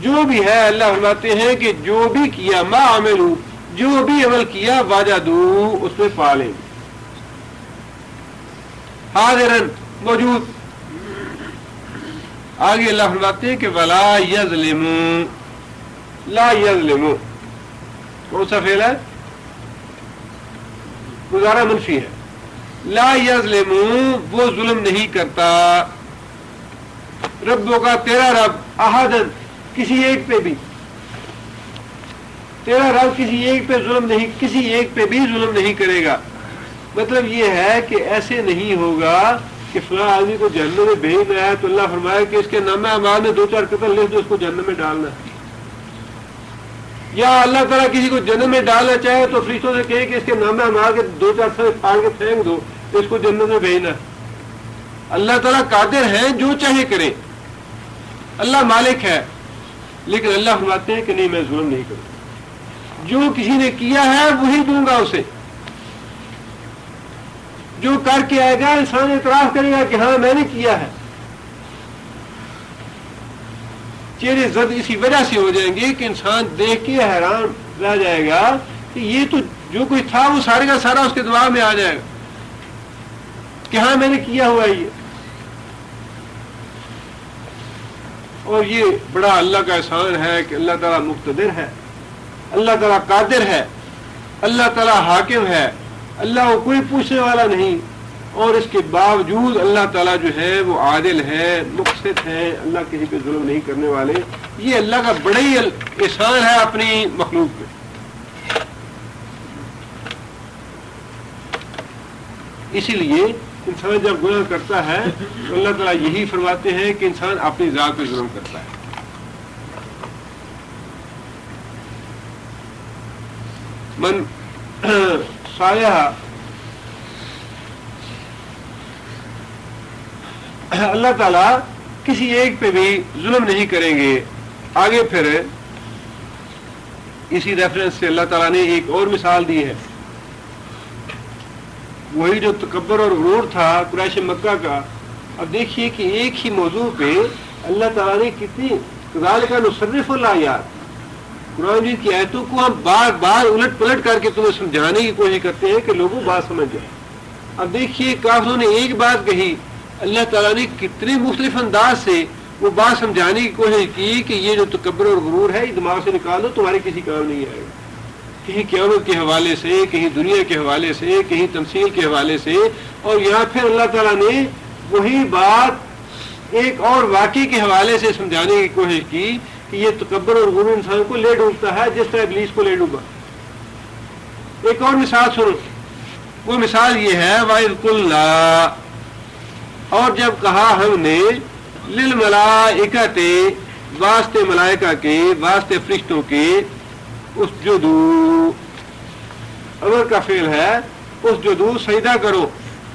جو بھی ہے. اللہ فرماتے ہیں کہ جو بھی کیا, ما عملوا, جو بھی عمل کیا, وجدوا, اس میں پا لیں گے. حاضرن, موجود. آگے اللہ فرماتے ہیں کہ ولا یظلموا, لا یظلموا, کون سا فعل ہے, گزارا منفی ہے. لا یظلموا, وہ ظلم نہیں کرتا. ربوں کا, تیرا رب, احدن, کسی ایک پہ بھی, تیرا رب کسی ایک پہ ظلم نہیں, کسی ایک پہ بھی ظلم نہیں کرے گا. مطلب یہ ہے کہ ایسے نہیں ہوگا کہ فلاں آدمی کو جہنم میں بھیجنا ہے تو اللہ فرمائے کہ اس کے نامہ اعمال میں 2-4 قتل لکھ دو, اس کو جہنم میں ڈالنا ہے. یا اللہ تعالیٰ کسی کو جنم میں ڈالنا چاہے تو فرشتوں سے کہے کہ اس کے نامہ اعمال کے 2-4 سر پھاڑ کے پھینک دو, اس کو جنت میں بھیجنا. اللہ تعالیٰ قادر ہیں, جو چاہے کرے, اللہ مالک ہے, لیکن اللہ فرماتے ہیں کہ نہیں, میں ظلم نہیں کروں. جو کسی نے کیا ہے وہی دوں گا اسے. جو کر کے آئے گا انسان اعتراف کرے گا کہ ہاں میں نے کیا ہے. چہرے زد اسی وجہ سے ہو جائیں گے کہ انسان دیکھ کے حیران رہ جائے گا کہ یہ تو جو کوئی تھا وہ سارے کا سارا اس کے دماغ میں آ جائے گا کہ ہاں میں نے کیا ہوا یہ. اور یہ بڑا اللہ کا احسان ہے کہ اللہ تعالیٰ مقتدر ہے, اللہ تعالیٰ قادر ہے, اللہ تعالیٰ حاکم ہے, اللہ کو کوئی پوچھنے والا نہیں, اور اس کے باوجود اللہ تعالیٰ جو ہے وہ عادل ہے, مقسط ہے, اللہ کسی پہ ظلم نہیں کرنے والے. یہ اللہ کا بڑا ہی احسان ہے اپنی مخلوق پہ. اسی لیے انسان جب گناہ کرتا ہے تو اللہ تعالیٰ یہی فرماتے ہیں کہ انسان اپنی ذات پہ ظلم کرتا ہے. من سایہ, اللہ تعالیٰ کسی ایک پہ بھی ظلم نہیں کریں گے. آگے پھر اسی ریفرنس سے اللہ تعالیٰ نے ایک اور مثال دی ہے. وہی جو تکبر اور غرور تھا قریش مکہ کا. اب دیکھیے کہ ایک ہی موضوع پہ اللہ تعالیٰ نے کتنی ذالک نصرف الآیات, قرآن مجید کی آیتوں کو ہم بار بار الٹ پلٹ کر کے تمہیں سمجھانے کی کوشش کرتے ہیں کہ لوگوں بات سمجھ جائیں. اب دیکھیے کافروں نے ایک بات کہی, اللہ تعالیٰ نے کتنے مختلف انداز سے وہ بات سمجھانے کی کوشش کی کہ یہ جو تکبر اور غرور ہے یہ دماغ سے نکال دو, تمہارے کسی کام نہیں آئے گا. کہیں قیامت کے حوالے سے, کہیں دنیا کے حوالے سے, کہیں تمثیل کے حوالے سے. اور یہاں پھر اللہ تعالیٰ نے وہی بات ایک اور واقعے کے حوالے سے سمجھانے کی کوشش کی کہ یہ تکبر اور غرور انسان کو لے ڈوبتا ہے جس طرح ابلیس کو لے ڈوبا. ایک اور مثال سنو, وہ مثال یہ ہے وَإِذْ قُلْنَا, اور جب کہا ہم نے للملائکۃ, واسطے ملائکہ کے, واسطے فرشتوں کے, اسجدوا, امر کا فعل ہے, اسجدوا, سجدہ کرو,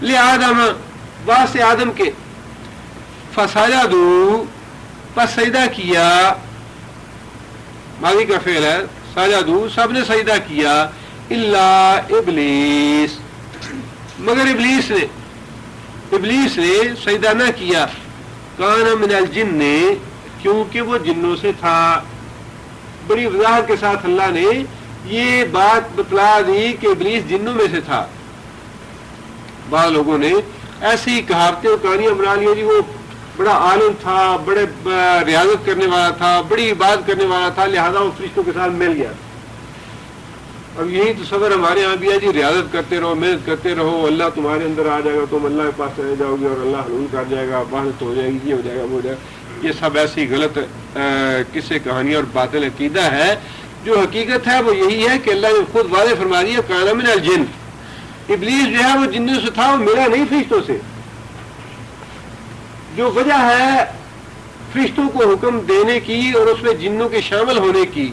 لآدم, واسطے آدم کے, فسجدوا پس سجدہ کیا، ماضی کا فعل ہے سجدوا سب نے سجدہ کیا، الا ابلیس مگر ابلیس نے سجدہ نہ کیا، کان من الجن کیونکہ وہ جنوں سے تھا۔ بڑی وضاحت کے ساتھ اللہ نے یہ بات بتلا دی کہ ابلیس جنوں میں سے تھا۔ بعض لوگوں نے ایسی کہاوتیں اور کہانیاں بنا لی جی وہ بڑا عالم تھا، بڑے ریاضت کرنے والا تھا، بڑی عبادت کرنے والا تھا، لہذا وہ فرشتوں کے ساتھ مل گیا۔ اب یہی تصور ہمارے یہاں بھی ہے جی، ریاضت کرتے رہو، محنت کرتے رہو، اللہ تمہارے اندر آ جائے گا، تم اللہ کے پاس چلے جاؤ گے اور اللہ حلول کر جائے گا، بحث ہو جائے گی، یہ ہو جائے گا، وہ ہو جائے گا۔ یہ سب ایسی غلط قصے کہانیاں اور باطل عقیدہ ہے۔ جو حقیقت ہے وہ یہی ہے کہ اللہ نے خود واضح فرما دیا کان من الجن، ابلیس جو ہے وہ جنوں سے تھا، وہ ملا نہیں فرشتوں سے۔ جو وجہ ہے فرشتوں کو حکم دینے کی اور اس میں جنوں کے شامل ہونے کی،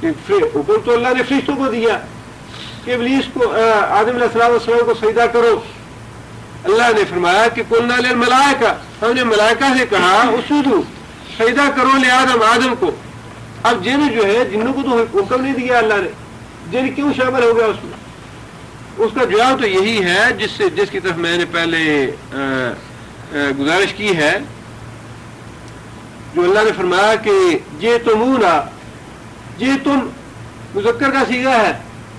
حکم تو اللہ نے فرشتوں کو دیا کہ ابلیس کو آدم علیہ السلام کو سجدہ کرو۔ اللہ نے فرمایا کہ قلنا للملائکہ، ہم نے ملائکہ سے کہا اسجدوا سجدہ کرو آدم کو۔ اب جن جو ہے جنوں کو تو حکم نہیں دیا اللہ نے، جن کیوں شامل ہو گیا اس میں؟ اس کا جواب تو یہی ہے جس کی طرف میں نے پہلے گزارش کی ہے، جو اللہ نے فرمایا کہ یہ تم مذکر کا صیغہ ہے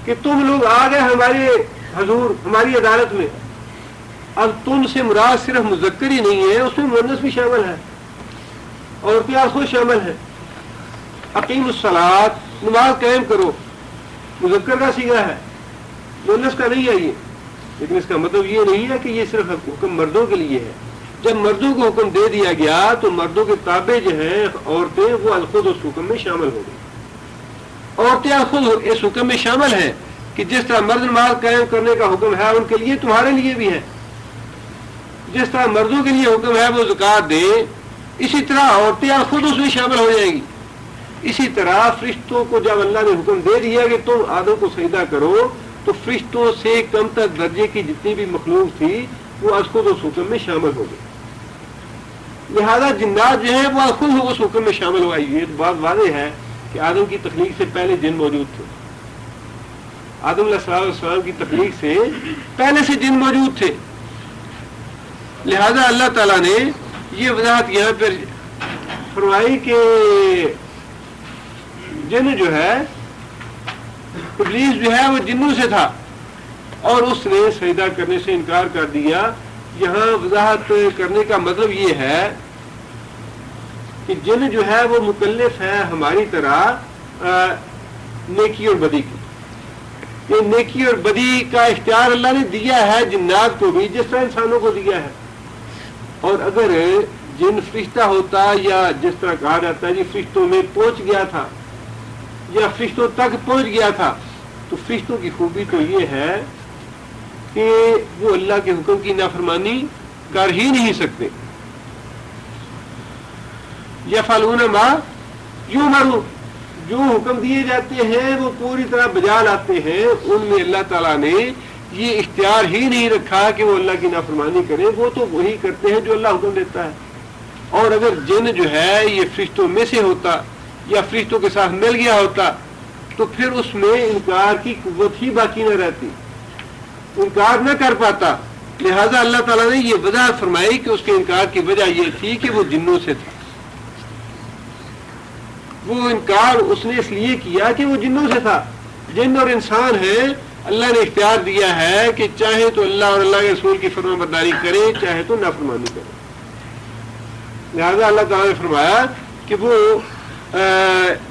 کہ تم لوگ آ گئے ہمارے حضور، ہماری عدالت میں۔ اب تم سے مراد صرف مذکر ہی نہیں ہے، اس میں مؤنث بھی شامل ہے اور پیار خود شامل ہے۔ اقیم الصلاۃ نماز قائم کرو، مذکر کا صیغہ ہے، مؤنث کا نہیں ہے یہ، لیکن اس کا مطلب یہ نہیں ہے کہ یہ صرف حکم مردوں کے لیے ہے۔ جب مردوں کو حکم دے دیا گیا تو مردوں کے تابع جو ہیں عورتیں وہ الخود اس حکم میں شامل ہو گئی۔ عورتیں خود اس حکم میں شامل ہیں کہ جس طرح مرد نماز قائم کرنے کا حکم ہے ان کے لیے تمہارے لیے بھی ہے، جس طرح مردوں کے لیے حکم ہے وہ زکوٰۃ دیں، اسی طرح عورتیں خود اس میں شامل ہو جائیں گی۔ اسی طرح فرشتوں کو جب اللہ نے حکم دے دیا کہ تم آدم کو سجدہ کرو تو فرشتوں سے کم تر درجے کی جتنی بھی مخلوق تھی وہ از خود اس حکم میں شامل ہو گئی، لہذا جنات جو ہیں وہ خود اس حکم میں شامل ہوا۔ یہ بات واضح ہے کہ آدم کی تخلیق سے پہلے جن موجود تھے، آدم علیہ السلام کی تخلیق سے پہلے سے جن موجود تھے، لہذا اللہ تعالیٰ نے یہ وضاحت یہاں پر فرمائی کہ جن جو ہے ابلیس جو ہے وہ جنوں سے تھا اور اس نے سجدہ کرنے سے انکار کر دیا۔ یہاں وضاحت کرنے کا مطلب یہ ہے کہ جن جو ہے وہ مکلف ہے ہماری طرح نیکی اور بدی کی۔ یہ نیکی اور بدی کا اختیار اللہ نے دیا ہے جنات کو بھی جس طرح انسانوں کو دیا ہے، اور اگر جن فرشتہ ہوتا یا جس طرح کہا جاتا ہے جی فرشتوں میں پہنچ گیا تھا یا فرشتوں تک پہنچ گیا تھا، تو فرشتوں کی خوبی تو یہ ہے کہ وہ اللہ کے حکم کی نافرمانی کر ہی نہیں سکتے۔ یفعلون ما یؤمرون، جو حکم دیے جاتے ہیں وہ پوری طرح بجا لاتے ہیں۔ ان میں اللہ تعالیٰ نے یہ اختیار ہی نہیں رکھا کہ وہ اللہ کی نافرمانی کریں، وہ تو وہی کرتے ہیں جو اللہ حکم دیتا ہے۔ اور اگر جن جو ہے یہ فرشتوں میں سے ہوتا یا فرشتوں کے ساتھ مل گیا ہوتا تو پھر اس میں انکار کی قوت ہی باقی نہ رہتی، انکار نہ کر پاتا۔ لہذا اللہ تعالیٰ نے یہ وضاحت فرمائی کہ اس کے انکار کی وجہ یہ تھی کہ وہ جنوں سے تھا۔ وہ انکار اس نے اس لیے کیا کہ وہ جنوں سے تھا۔ جن اور انسان ہیں، اللہ نے اختیار دیا ہے کہ چاہے تو اللہ اور اللہ کے رسول کی فرما برداری کرے، چاہے تو نافرمانی کرے۔ لہذا اللہ تعالیٰ نے فرمایا کہ وہ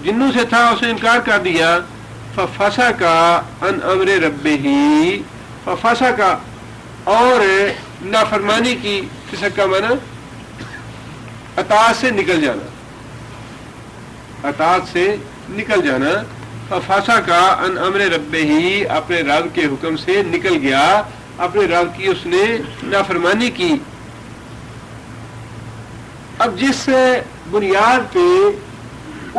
جنوں سے تھا، اس نے انکار کر دیا۔ ففسق عن امر ربہ، ففسق اور نافرمانی کی، فسق کا معنی اطاعت سے نکل جانا، اطاعت سے نکل جانا۔ ففسق عن امر ربہ، اپنے رب کے حکم سے نکل گیا، اپنے رب کی اس نے نافرمانی کی۔ اب جس بنیاد پہ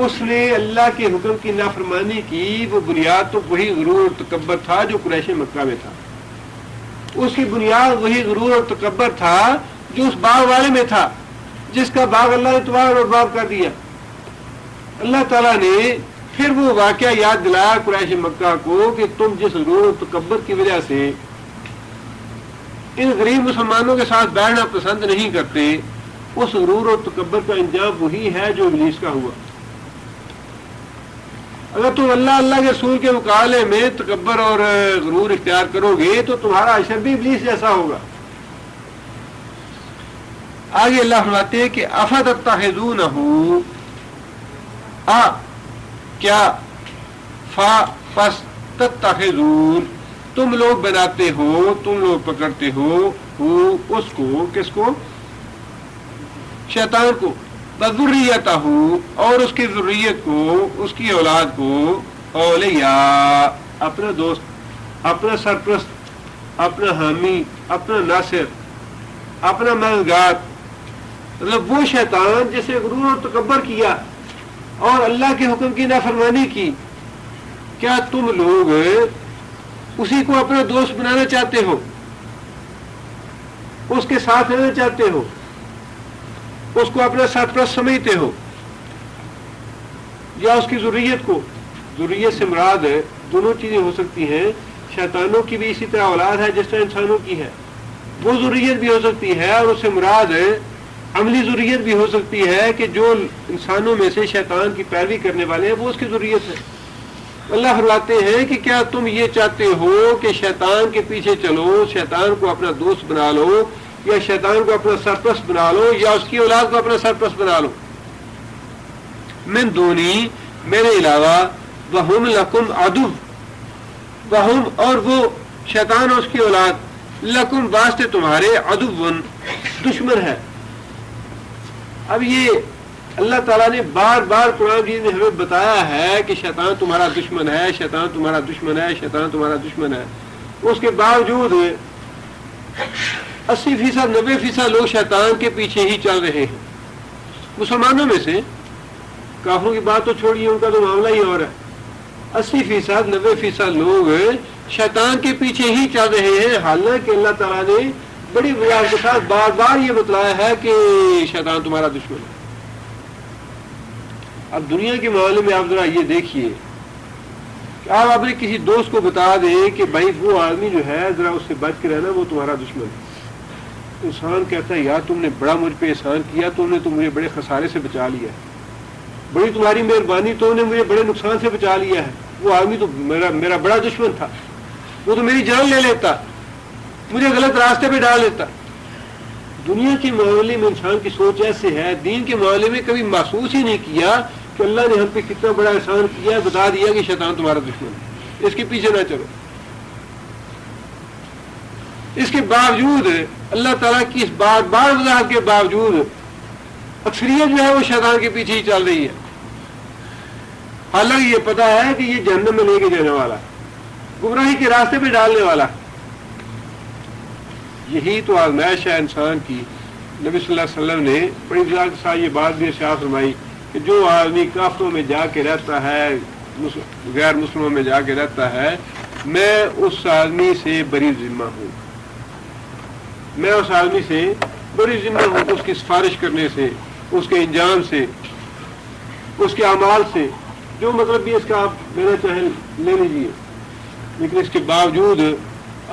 اس نے اللہ کے حکم کی نافرمانی کی وہ بنیاد تو وہی غرور اور تکبر تھا جو قریش مکہ میں تھا۔ اس کی بنیاد وہی غرور اور تکبر تھا جو اس باغ والے میں تھا، جس کا باغ اللہ نے تمہارا برباد کر دیا۔ اللہ تعالیٰ نے پھر وہ واقعہ یاد دلایا قریش مکہ کو کہ تم جس غرور و تکبر کی وجہ سے ان غریب مسلمانوں کے ساتھ بیٹھنا پسند نہیں کرتے، اس غرور و تکبر کا انجام وہی ہے جو ابلیس کا ہوا۔ اگر تم اللہ کے رسول کے مقابلے میں تکبر اور غرور اختیار کرو گے تو تمہارا اشر بھی ابلیس جیسا ہوگا۔ آگے اللہ فرماتے ہیں کہ افتتخذونہ کیا فا پس تتخذون تم لوگ بناتے ہو، تم لوگ پکڑتے ہو اس کو، کس کو؟ شیطان کو، بذریتہ اور اس کی ذریت کو، اس کی اولاد کو، اولیاء اپنا دوست، اپنا سرپرست، اپنا حامی، اپنا ناصر، اپنا مددگار، مطلب وہ شیطان جسے غرور اور تکبر کیا اور اللہ کے حکم کی نافرمانی کی، کیا تم لوگ اسی کو اپنا دوست بنانا چاہتے ہو، اس کے ساتھ رہنا چاہتے ہو، اس کو اپنا سرپرست سمجھتے ہو، یا اس کی ذریت کو؟ ذریت سے مراد دونوں چیزیں ہو سکتی ہیں، شیطانوں کی بھی اسی طرح اولاد ہے جس طرح انسانوں کی ہے، وہ ذریت بھی ہو سکتی ہے، اور اس سے مراد عملی ذریت بھی ہو سکتی ہے کہ جو انسانوں میں سے شیطان کی پیروی کرنے والے ہیں وہ اس کی ذریت ہے۔ اللہ فرماتے ہیں کہ کیا تم یہ چاہتے ہو کہ شیطان کے پیچھے چلو، شیطان کو اپنا دوست بنا لو، یا شیطان کو اپنا سرپرست بنا لو، یا اس کی اولاد کو اپنا سرپرست بنا لو؟ من دونی میرے علاوہ، وہم لکم عدو، وہم اور وہ شیطان اور اس کی اولاد، لکم واسطے تمہارے، عدو دشمن ہے۔ اب یہ اللہ تعالیٰ نے بار بار قرآن مجید میں ہمیں بتایا ہے کہ شیطان تمہارا دشمن ہے، شیطان تمہارا دشمن ہے، شیطان تمہارا دشمن ہے۔ اس کے باوجود 80%، 90% لوگ شیطان کے پیچھے ہی چل رہے ہیں۔ مسلمانوں میں سے کافروں کی بات تو چھوڑیے، ان کا تو معاملہ ہی اور ہے۔ 80%، 90% لوگ شیطان کے پیچھے ہی چل رہے ہیں، حالانکہ اللہ تعالیٰ نے بڑی وضاحت کے ساتھ بار بار یہ بتلایا ہے کہ شیطان تمہارا دشمن ہے۔ اب دنیا کے معاملے میں آپ ذرا یہ دیکھیے کہ آپ اپنے کسی دوست کو بتا دیں کہ بھائی وہ آدمی جو ہے ذرا اس سے بچ کے رہنا، وہ تمہارا دشمن ہے۔ انسان کہتا ہے یار تم نے بڑا مجھ پہ احسان کیا، تم نے تو مجھے بڑے خسارے سے بچا لیا ہے، بڑی تمہاری مہربانی، تم نے مجھے بڑے نقصان سے بچا لیا ہے۔ وہ آدمی تو میرا بڑا دشمن تھا، وہ تو میری جان لے لیتا، مجھے غلط راستے پہ ڈال لیتا۔ دنیا کے معاملے میں انسان کی سوچ ایسے ہے، دین کے معاملے میں کبھی محسوس ہی نہیں کیا کہ اللہ نے ہم پہ کتنا بڑا احسان کیا ہے، بتا دیا کہ شیطان تمہارا دشمن ہے، اس کے پیچھے نہ چلو۔ اس کے باوجود اللہ تعالیٰ کی اس بار بار وضاحت کے باوجود اکثریت جو ہے وہ شیطان کے پیچھے ہی چل رہی ہے، حالانکہ یہ پتا ہے کہ یہ جہنم میں لے کے جانے والا ہے، گمراہی کے راستے پہ ڈالنے والا ہے۔ یہی تو آزمائش ہے انسان کی۔ نبی صلی اللہ علیہ وسلم نے بڑی وضاحت کے ساتھ یہ بات بھی ارشاد فرمائی کہ جو آدمی کافروں میں جا کے رہتا ہے، غیر مسلموں میں جا کے رہتا ہے، میں اس آدمی سے بری ذمہ ہوں، میں اس آدمی سے بری ذمہ ہوں، اس کی سفارش کرنے سے، اس کے انجام سے، اس کے اعمال سے، جو مطلب بھی اس کا آپ لینا چاہیں لے لیجیے۔ لیکن اس کے باوجود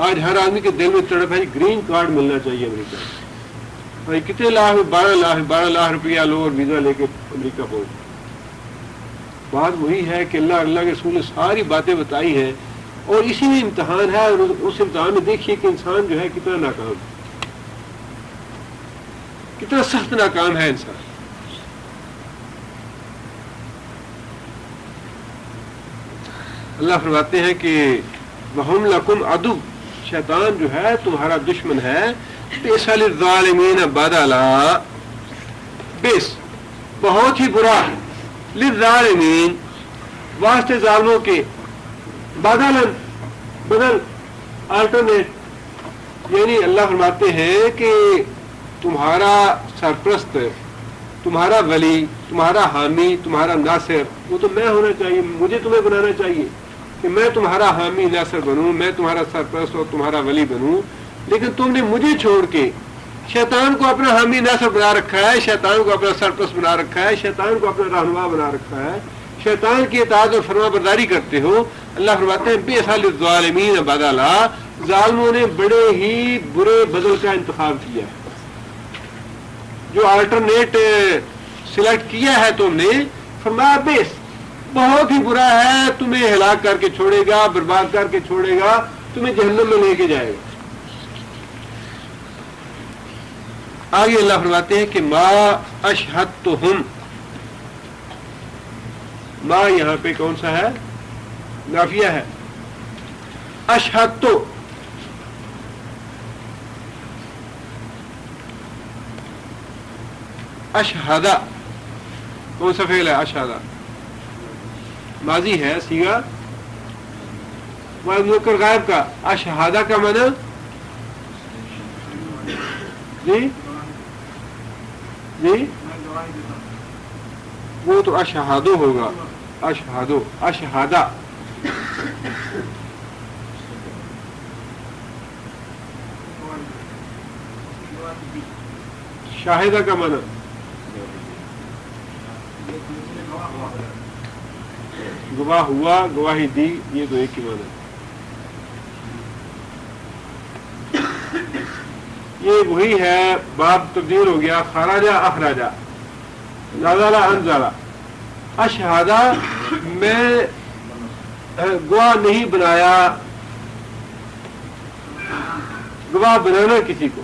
آج ہر آدمی کے دل میں تڑپ ہے گرین کارڈ ملنا چاہیے امریکہ سے۔ بھائی کتنے لاکھ؟ 12 لاکھ روپیہ لو اور ویزا لے کے امریکہ پہنچ۔ بات وہی ہے کہ اللہ کے رسول نے ساری باتیں بتائی ہیں، اور اسی میں امتحان ہے، اور اس امتحان میں دیکھیے کہ انسان جو ہے کتنا ناکام، کتنا سخت ناکام ہے انسان۔ اللہ فرماتے ہیں کہ وَهُمْ لَكُمْ عَدُوٌّ، شیطان جو ہے تمہارا دشمن ہے، بِئْسَ لِلظَّالِمِينَ بَدَلًا، بِئْس بہت ہی برا، لِلظَّالِمِينَ واسطے ظالموں کے، بدل آلٹرنیٹ، یعنی اللہ فرماتے ہیں کہ تمہارا سرپرست، تمہارا ولی، تمہارا حامی، تمہارا ناصر وہ تو میں ہونا چاہیے، مجھے تمہیں بنانا چاہیے کہ میں تمہارا حامی ناصر بنوں، میں تمہارا سرپرست اور تمہارا ولی بنوں، لیکن تم نے مجھے چھوڑ کے شیطان کو اپنا حامی ناصر بنا رکھا ہے، شیطان کو اپنا سرپرست بنا رکھا ہے، شیطان کو اپنا رہنما بنا رکھا ہے، شیطان کی اطاعت اور فرما برداری کرتے ہو. اللہ فرماتے ہیں بئس للظالمین بدلا، ظالموں نے بڑے ہی برے بدل کا انتخاب کیا ہے. جو آلٹرنیٹ سلیکٹ کیا ہے تم نے، فرمایا بئس، بہت ہی برا ہے، تمہیں ہلاک کر کے چھوڑے گا، برباد کر کے چھوڑے گا، تمہیں جہنم میں لے کے جائے گا. آگے اللہ فرماتے ہیں کہ ما اشہدتہم، ما یہاں پہ کون سا ہے؟ نافیہ ہے. اشہدتو، اشہدہ کون سا فعل ہے؟ اشہدہ ماضی ہے، صیغہ مذکر غائب کا. اشہدہ کا معنی جی جی وہ تو اشہادو ہوگا، اشہادو، اشہادہ. شاہدہ کا معنی گواہ ہوا، گواہی دی، یہ تو ایک ہی معنی. یہ وہی ہے، باب تبدیل ہو گیا، خراجہ اخراجہ، نازلہ انزلہ. اشہادہ میں گواہ نہیں بنایا، گواہ بنانا کسی کو،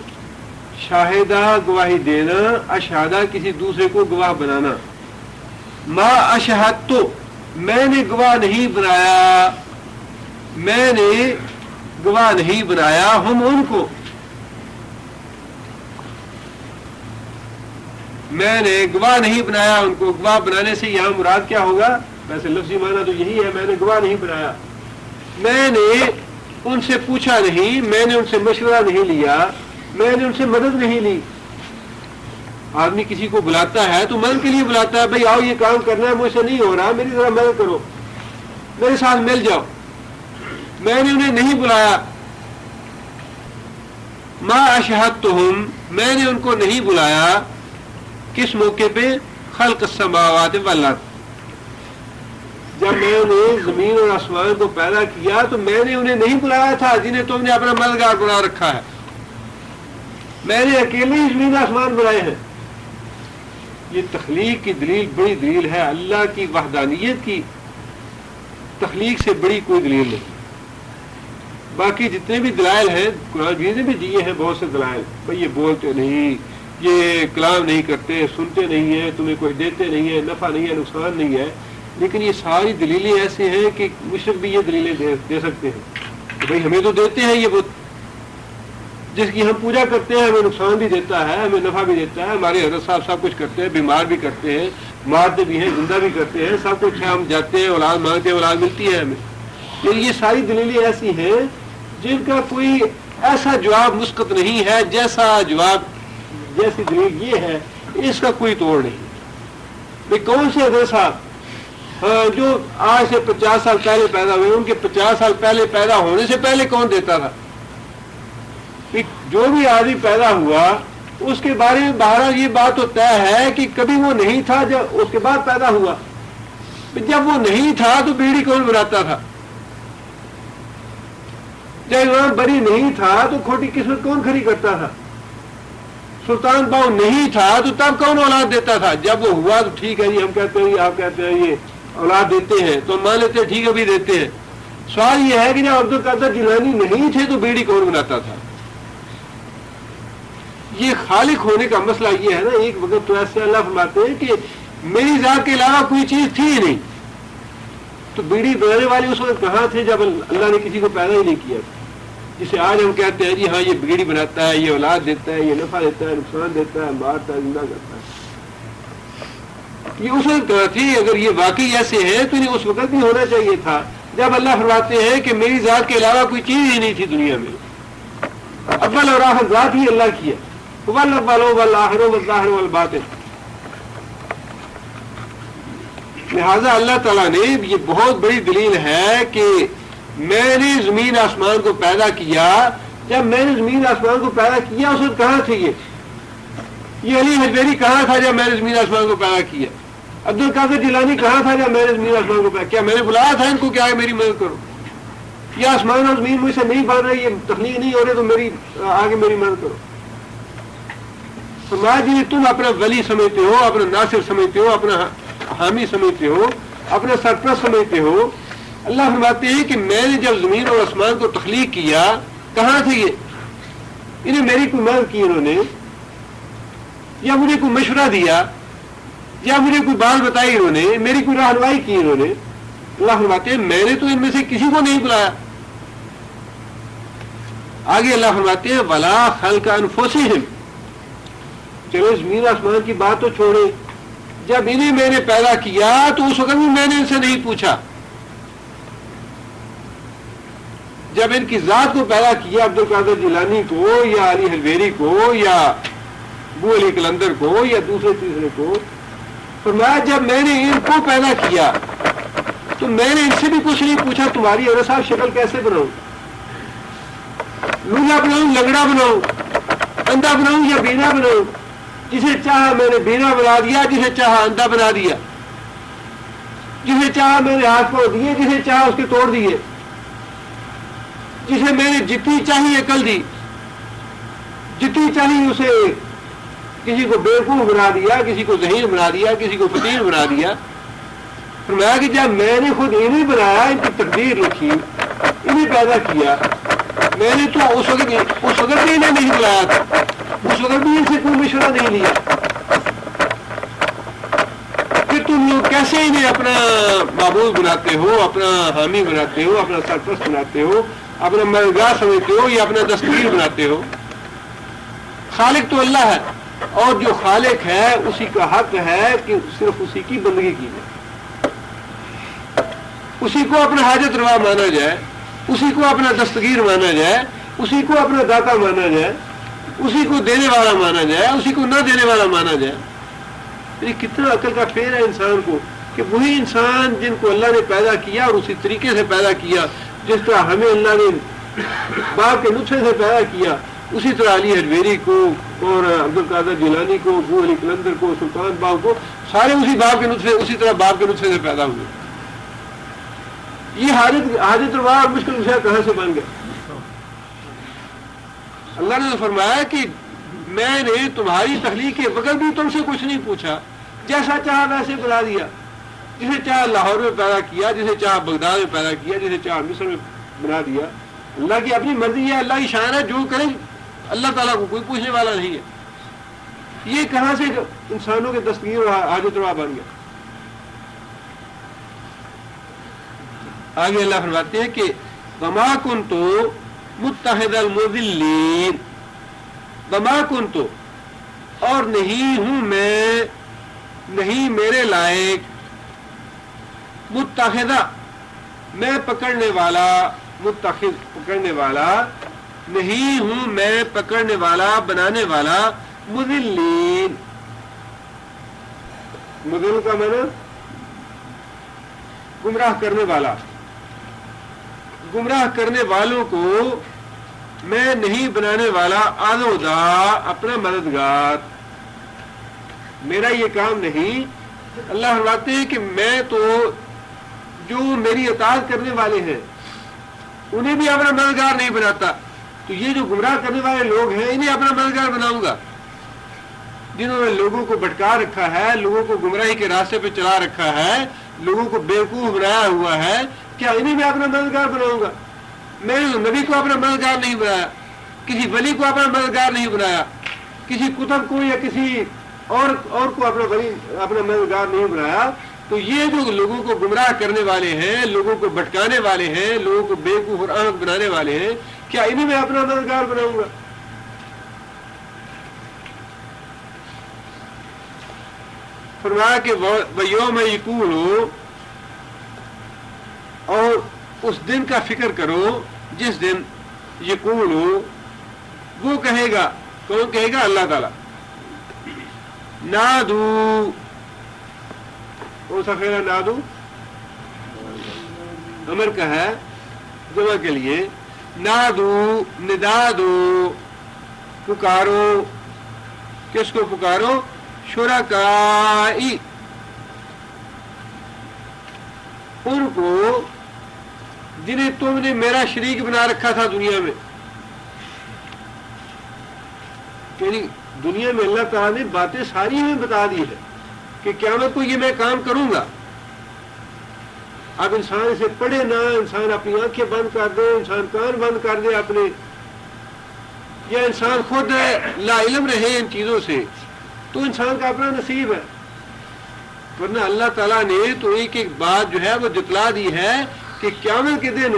شاہدہ گواہی دینا، اشہادہ کسی دوسرے کو گواہ بنانا. ما اشہدتو، میں نے گواہ نہیں بنایا، میں نے گواہ نہیں بنایا ہم ان کو، میں نے گواہ نہیں بنایا ان کو. گواہ بنانے سے یہاں مراد کیا ہوگا؟ ویسے لفظی معنی تو یہی ہے، میں نے گواہ نہیں بنایا، میں نے ان سے پوچھا نہیں، میں نے ان سے مشورہ نہیں لیا، میں نے ان سے مدد نہیں لی. آدمی کسی کو بلاتا ہے تو مدد کے لیے بلاتا ہے، بھائی آؤ یہ کام کرنا ہے، مجھ سے نہیں ہو رہا، میری ذرا مدد کرو، میرے ساتھ مل جاؤ. میں نے انہیں نہیں بلایا. ما اشہدتہم، میں نے ان کو نہیں بلایا. کس موقع پہ؟ خلق السماوات والارض، جب میں نے زمین اور آسمان کو پیدا کیا تو میں نے انہیں نہیں بلایا تھا جنہیں تم نے اپنا مددگار بنا رکھا ہے، میں نے اکیلے ہی زمین آسمان بنائے ہیں. یہ تخلیق کی دلیل بڑی دلیل ہے، اللہ کی وحدانیت کی تخلیق سے بڑی کوئی دلیل نہیں. باقی جتنے بھی دلائل ہیں قرآن مجید نے بھی دیے ہیں بہت سے دلائل، بھائی یہ بولتے نہیں، یہ کلام نہیں کرتے، سنتے نہیں ہیں، تمہیں کوئی دیتے نہیں ہے، نفع نہیں ہے، نقصان نہیں ہے. لیکن یہ ساری دلیلیں ایسی ہیں کہ مشرک بھی یہ دلیلیں دے سکتے ہیں کہ بھائی ہمیں تو دیتے ہیں، یہ وہ جس کی ہم پوجا کرتے ہیں ہمیں نقصان بھی دیتا ہے، ہمیں نفع بھی دیتا ہے. ہمارے حضرت صاحب سب کچھ کرتے ہیں، بیمار بھی کرتے ہیں، مارتے بھی ہیں، زندہ بھی کرتے ہیں، سب کچھ ہے. ہم جاتے ہیں، اولاد مانگتے ہیں، اولاد ملتی ہے ہمیں. لیکن یہ ساری دلیلیں ایسی ہیں جن کا کوئی ایسا جواب مسقط نہیں ہے جیسا جواب، جیسی دلیل یہ ہے، اس کا کوئی توڑ نہیں. بھائی کون سے حضرت صاحب جو آج سے 50 سال پہلے پیدا ہوئے، ان کے 50 سال پہلے پیدا ہونے سے پہلے کون دیتا تھا؟ جو بھی آدمی پیدا ہوا اس کے بارے میں بہرحال یہ بات تو طے ہے کہ کبھی وہ نہیں تھا جب اس کے بعد پیدا ہوا. جب وہ نہیں تھا تو بیڑی کون بناتا تھا؟ جب امام بری نہیں تھا تو کھوٹی قسمت کون کھڑی کرتا تھا؟ سلطان باؤ نہیں تھا تو تب کون اولاد دیتا تھا؟ جب وہ ہوا تو ٹھیک ہے جی، ہم کہتے ہیں آپ کہتے ہیں یہ اولاد دیتے ہیں تو مان لیتے ہیں ٹھیک ہے بھی دیتے ہیں. سوال یہ ہے کہ جب عبد القادر جیلانی نہیں تھے تو بیڑی کون بناتا تھا؟ یہ خالق ہونے کا مسئلہ یہ ہے نا. ایک وقت تو ایسے اللہ فرماتے ہیں کہ میری ذات کے علاوہ کوئی چیز تھی ہی نہیں، تو بیڑی بنانے والے اس وقت کہاں تھے جب اللہ نے کسی کو پیدا ہی نہیں کیا تھا؟ جسے آج ہم کہتے ہیں جی ہاں یہ بیڑی بناتا ہے، یہ اولاد دیتا ہے، یہ نفع دیتا ہے، نقصان دیتا ہے، مارتا ہے، زندہ کرتا ہے. یہ اس وقت کہاں تھی؟ اگر یہ واقعی ایسے ہے تو انہیں اس وقت بھی ہونا چاہیے تھا جب اللہ فرماتے ہیں کہ میری ذات کے علاوہ کوئی چیز ہی نہیں تھی دنیا میں. اول اور آخر ذات ہی اللہ کی ہے. والاول والآخر والظاہر والباطن. لہذا اللہ تعالیٰ نے یہ بہت بڑی دلیل ہے کہ میں نے زمین آسمان کو پیدا کیا. جب میں نے زمین آسمان کو پیدا کیا اس وقت کہاں تھے یہ؟ یہ علی حجویری کہاں تھا جب میں نے زمین آسمان کو پیدا کیا؟ عبد القادر جیلانی کہاں تھا جب میں نے زمین آسمان کو پیدا کیا؟ میں نے بلایا تھا ان کو کہ آگے میری مدد کرو، یہ آسمان اور زمین مجھ سے نہیں بن رہی، یہ تخلیق نہیں ہو رہے، تو میری آگے میری مدد کرو۔ فرمایا جی تم اپنا ولی سمجھتے ہو، اپنا ناصر سمجھتے ہو، اپنا حامی سمجھتے ہو، اپنا سرپرست سمجھتے ہو۔ اللہ فرماتے ہیں کہ میں نے جب زمین اور آسمان کو تخلیق کیا، کہاں تھے یہ؟ انہیں میری کوئی مدد کی انہوں نے، یا مجھے کوئی مشورہ دیا، یا مجھے کوئی بات بتائی انہوں نے، میری کوئی رہنمائی کی انہوں نے؟ اللہ فرماتے ہیں میں نے تو ان میں سے کسی کو نہیں بلایا۔ آگے اللہ فرماتے ہیں وَلَا خَلْقَ أَنفُسِهِمْ، چلو زمین آسمان کی بات تو چھوڑے، جب انہیں میں نے پیدا کیا تو اس وقت بھی میں نے ان سے نہیں پوچھا۔ جب ان کی ذات کو پیدا کیا، عبد القادر جیلانی کو یا علی حجویری کو یا ابو علی قلندر کو یا دوسرے تیسرے کو، فرمایا جب میں نے ان کو پیدا کیا تو میں نے ان سے بھی کچھ نہیں پوچھا تمہاری عورت صاحب شکل کیسے بناؤں، لولا بناؤں، لنگڑا بناؤں، اندھا بناؤں یا بینا بناؤں؟ جسے چاہا میں نے بینا بنا دیا، جسے چاہا اندھا بنا دیا، جسے چاہا میں نے ہاتھ پاؤں دیے، جسے چاہا اس کے توڑ دیے، جسے میں نے جتنی چاہی عقل دی، جتنی چاہی اسے، کسی کو بیوقوف بنا دیا، کسی کو ذہین بنا دیا، کسی کو فقیر بنا دیا۔ فرمایا کہ جب میں نے خود انہیں بنایا، ان کی تقدیر لکھی، انہیں پیدا کیا، میں نے تو اس وقت بھی انہیں نہیں بلایا تھا، اس وقت بھی ان سے کوئی مشورہ نہیں لیا، پھر تم لوگ کیسے انہیں اپنا معبود بناتے ہو، اپنا حامی بناتے ہو، اپنا سرپرست بناتے ہو، اپنا مددگار سمجھتے ہو یا اپنا دستگیر بناتے ہو؟ خالق تو اللہ ہے، اور جو خالق ہے اسی کا حق ہے کہ صرف اسی کی بندگی کی جائے، اسی کو اپنا حاجت روا مانا جائے، اسی کو اپنا دستگیر مانا جائے، اسی کو اپنا داتا مانا جائے، اسی کو دینے والا مانا جائے، اسی کو نہ دینے والا مانا جائے۔ یہ کتنا عقل کا پھیر ہے انسان کو کہ وہی انسان جن کو اللہ نے پیدا کیا اور اسی طریقے سے پیدا کیا جس طرح ہمیں اللہ نے باپ کے نطفے سے پیدا کیا، اسی طرح علی حجویری کو اور عبد القادر جیلانی کو، ابو علی قلندر کو، سلطان باؤ کو، سارے اسی باپ کے نطفے، اسی طرح باپ کے نطفے سے پیدا ہوئے۔ یہ حاجت روا اور مشکل کشا کہاں سے بن گیا؟ اللہ نے فرمایا کہ میں نے تمہاری تخلیق کے وقت بھی تم سے کچھ نہیں پوچھا، جیسا چاہا ویسے بنا دیا، جسے چاہا لاہور میں پیدا کیا، جسے چاہا بغداد میں پیدا کیا، جسے چاہا مصر میں بنا دیا۔ اللہ کی اپنی مرضی ہے، اللہ کی شان ہے، جو کرے اللہ تعالیٰ کو کوئی پوچھنے والا نہیں ہے۔ یہ کہاں سے انسانوں کے دستگیر اور حاجت روا بن گیا؟ آگے اللہ فرماتے ہیں کہ وما کنت متخذ المضلین، وما کنت، اور نہیں ہوں میں، نہیں میرے لائق، متخذہ میں پکڑنے والا، متخذ پکڑنے والا، نہیں ہوں میں پکڑنے والا، بنانے والا، مضلین، مضل کا معنی گمراہ کرنے والا، گمراہ کرنے والوں کو میں نہیں بنانے والا، آزودا اپنا مددگار، میرا یہ کام نہیں۔ اللہ فرماتے ہیں کہ میں تو جو میری اطاعت کرنے والے ہیں انہیں بھی اپنا مددگار نہیں بناتا، تو یہ جو گمراہ کرنے والے لوگ ہیں انہیں اپنا مددگار بناؤں گا، جنہوں نے لوگوں کو بھٹکا رکھا ہے، لوگوں کو گمراہی کے راستے پہ چلا رکھا ہے، لوگوں کو بیوقوف بنایا ہوا ہے، کیا انہیں میں اپنا مددگار بناؤں گا؟ میں نے نبی کو اپنا مددگار نہیں بنایا، کسی ولی کو اپنا مددگار نہیں بنایا، کسی کتب کو یا کسی اور کو اپنا مددگار نہیں بنایا، تو یہ جو لوگوں کو گمراہ کرنے والے ہیں، لوگوں کو بھٹکانے والے ہیں، لوگوں کو بیوقوف اور احمق بنانے والے ہیں، کیا انہیں میں اپنا مددگار بناؤں گا؟ فرمایا کہ وَيَوْمَ يَقُولُ، اور اس دن کا فکر کرو جس دن یقول، وہ کہے گا، کون کہے گا؟ اللہ تعالیٰ، نادو، کون سا فعل ہے نادو؟ امر کا ہے، جمع کے لیے، نادو، ندا دو، پکارو، کس کو پکارو؟ شرکائی، ان کو جنہیں تم نے میرا شریک بنا رکھا تھا دنیا میں. یعنی دنیا میں اللہ تعالیٰ نے باتیں ساری ہمیں بتا دی ہے کہ قیامت کو یہ میں کام کروں گا. اب انسان اسے پڑھے نہ، انسان اپنی آنکھیں بند کر دے، انسان کان بند کر دے اپنے، یا انسان خود لا علم رہے ان چیزوں سے، تو انسان کا اپنا نصیب ہے. ورنہ اللہ تعالیٰ نے تو ایک ایک بات جو ہے وہ جتلا دی ہے کہ قیامت کے دن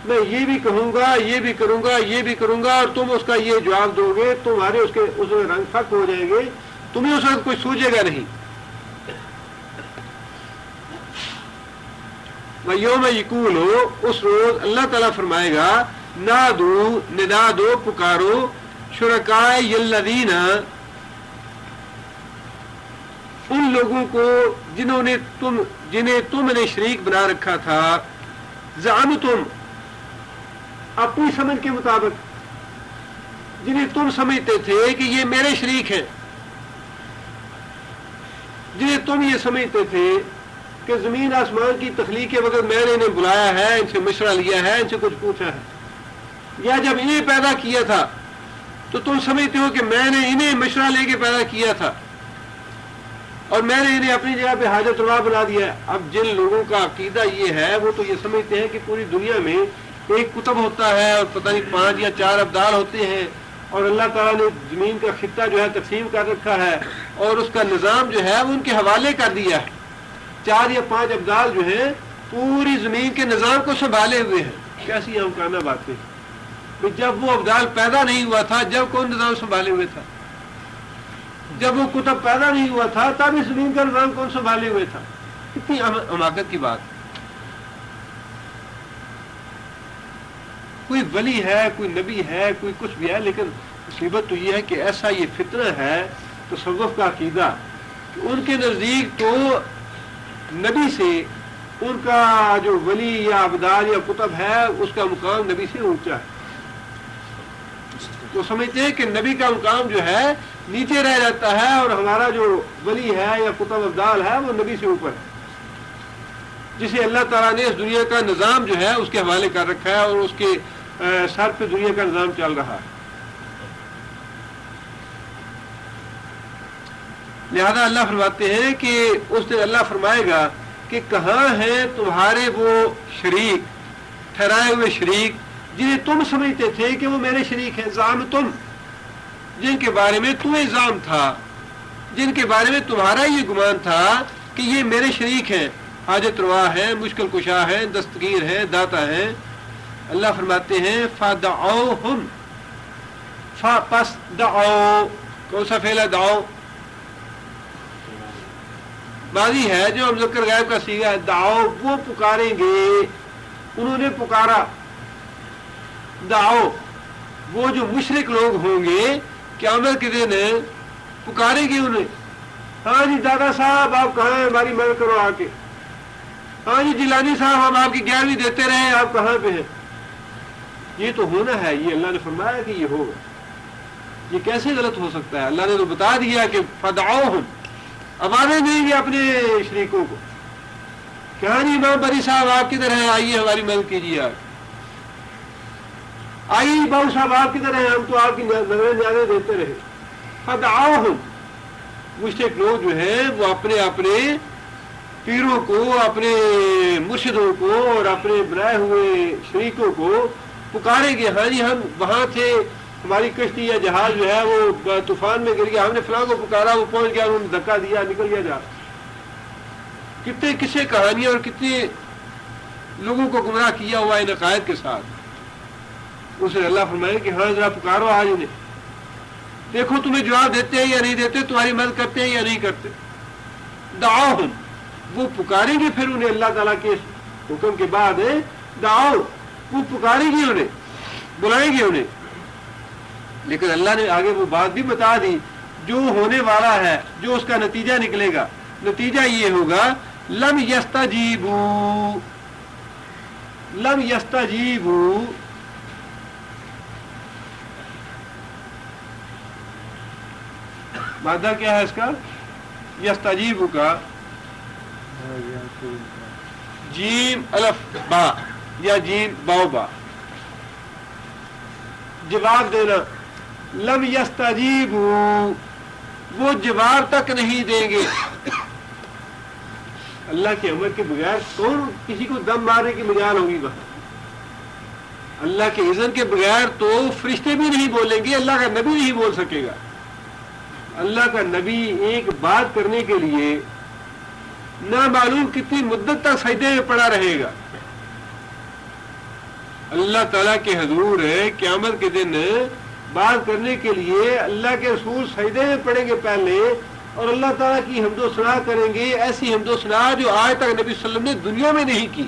میں یہ بھی کہوں گا، یہ بھی کروں گا، یہ بھی کروں گا، اور تم اس کا یہ جواب دو گے، تمہارے اس میں رنگ پھک ہو جائیں گے، تمہیں اس وقت کوئی سوچے گا نہیں. یوم یقول ہو، اس روز اللہ تعالیٰ فرمائے گا نادو، ندا دو، پکارو، شرکائے الذین، ان لوگوں کو جنہیں تم نے شریک بنا رکھا تھا، زعمتم، اپنی سمجھ کے مطابق، جنہیں تم سمجھتے تھے کہ یہ میرے شریک ہیں، جنہیں تم یہ سمجھتے تھے کہ زمین آسمان کی تخلیق کے وقت میں نے انہیں بلایا ہے، ان سے مشورہ لیا ہے، ان سے کچھ پوچھا ہے، یا جب انہیں پیدا کیا تھا تو تم سمجھتے ہو کہ میں نے انہیں مشورہ لے کے پیدا کیا تھا اور میں نے انہیں اپنی جگہ پہ حاجت روا بنا دیا ہے. اب جن لوگوں کا عقیدہ یہ ہے وہ تو یہ سمجھتے ہیں کہ پوری دنیا میں ایک کتب ہوتا ہے اور پتہ نہیں 5 یا 4 ابدال ہوتے ہیں، اور اللہ تعالیٰ نے زمین کا خطہ جو ہے تقسیم کر رکھا ہے اور اس کا نظام جو ہے وہ ان کے حوالے کر دیا ہے. 4 یا 5 ابدال جو ہیں پوری زمین کے نظام کو سنبھالے ہوئے ہیں. کیسی امکانہ باتیں! جب وہ ابدال پیدا نہیں ہوا تھا، جب کون نظام سنبھالے ہوئے تھا؟ جب وہ کتب پیدا نہیں ہوا تھا تب اس زمین کا نظام کون سنبھالے ہوئے تھا؟ کتنی حماقت کی بات! کوئی ولی ہے، کوئی نبی ہے، کوئی کچھ بھی ہے، لیکن مصیبت تو یہ ہے کہ ایسا یہ فتنہ ہے تصوف کا عقیدہ کہ ان کے نزدیک تو نبی سے ان کا جو ولی یا ابدال یا کتب ہے اس کا مقام نبی سے اونچا ہے. تو سمجھتے ہیں کہ نبی کا مقام جو ہے نیچے رہ جاتا ہے اور ہمارا جو ولی ہے یا کتب ابدال ہے وہ نبی سے اوپر ہے، جسے اللہ تعالیٰ نے اس دنیا کا نظام جو ہے اس کے حوالے کر رکھا ہے اور اس کے سر پہ دنیا کا نظام چل رہا ہے. لہذا اللہ فرماتے ہیں کہ اس دن اللہ فرمائے گا کہ کہاں ہیں تمہارے وہ شریک، ٹھہرائے ہوئے شریک، جنہیں تم سمجھتے تھے کہ وہ میرے شریک ہیں. زعمتم، جن کے بارے میں تمہیں الزام تھا، جن کے بارے میں تمہارا یہ گمان تھا کہ یہ میرے شریک ہیں، حاجت روا ہیں، مشکل کشا ہیں، دستگیر ہیں، داتا ہیں. اللہ فرماتے ہیں فدعوہم، پس دعو، کون سا فعل ہے؟ دعو ماضی ہے جو مذکر غائب کا صیغہ ہے. دعو، وہ پکاریں گے، انہوں نے پکارا. دعو، وہ جو مشرک لوگ ہوں گے قیامت کے دن پکاریں گے انہیں، ہاں جی دادا صاحب آپ کہاں ہیں، ہماری مدد کرو آ کے. ہاں جی جیلانی صاحب ہم آپ کی 11ویں دیتے رہے، آپ کہاں پہ ہیں؟ یہ تو ہونا ہے، یہ اللہ نے فرمایا کہ یہ ہوگا. یہ کیسے غلط ہو سکتا ہے؟ اللہ نے تو بتا دیا کہ فدعوہم، آوازیں دیں گے اپنے شریکوں کو کہ ہاں جی امام بری صاحب آپ کدھر ہیں، آئیے ہماری مدد کیجیے. آپ آئیے باؤ صاحب آپ کدھر ہیں، ہم تو آپ کی نظریں نیازیں دیتے رہے. فدعوہم، مشرک لوگ جو ہیں وہ اپنے اپنے پیروں کو، اپنے مرشدوں کو اور اپنے بنائے ہوئے شریکوں کو پکاریں گے. ہاں جی ہم وہاں تھے، ہماری کشتی یا جہاز جو ہے وہ طوفان میں گر گیا، ہم نے فلاں کو پکارا، وہ پہنچ گیا، انہوں نے دھکا دیا، نکل گیا جا. کتنے قصے کہانیاں اور کتنے لوگوں کو گمراہ کیا ہوا ان عقائد کے ساتھ. اسے اللہ فرمائے کہ ہاں ذرا پکارو آج انہیں، دیکھو تمہیں جواب دیتے ہیں یا نہیں دیتے، تمہاری مدد کرتے ہیں یا نہیں کرتے. دعوہم، وہ پکاریں گے پھر انہیں اللہ تعالیٰ کے حکم کے بعد. دعو، وہ پکاریں گے انہیں، بلائیں گے انہیں. لیکن اللہ نے آگے وہ بات بھی بتا دی جو ہونے والا ہے، جو اس کا نتیجہ نکلے گا. نتیجہ یہ ہوگا لم یستجیبوا، لم یستجیبوا، مادہ کیا ہے اس کا؟ یستجیب کا جیم الف با یا جیم باؤ با، جواب دینا. لم یستجیب، وہ جواب تک نہیں دیں گے. اللہ کے امر کے بغیر کون کسی کو دم مارنے کی مجال ہوگی وہاں؟ اللہ کے اذن کے بغیر تو فرشتے بھی نہیں بولیں گے، اللہ کا نبی نہیں بول سکے گا. اللہ کا نبی ایک بات کرنے کے لیے نہ معلوم کتنی مدت تک سجدے میں پڑا رہے گا. اللہ تعالیٰ کے حضور قیامت کے دن بات کرنے کے لیے اللہ کے رسول سجدے میں پڑیں گے پہلے، اور اللہ تعالیٰ کی حمد و ثنا کریں گے، ایسی حمد و ثنا جو آج تک نبی صلی اللہ علیہ وسلم نے دنیا میں نہیں کی.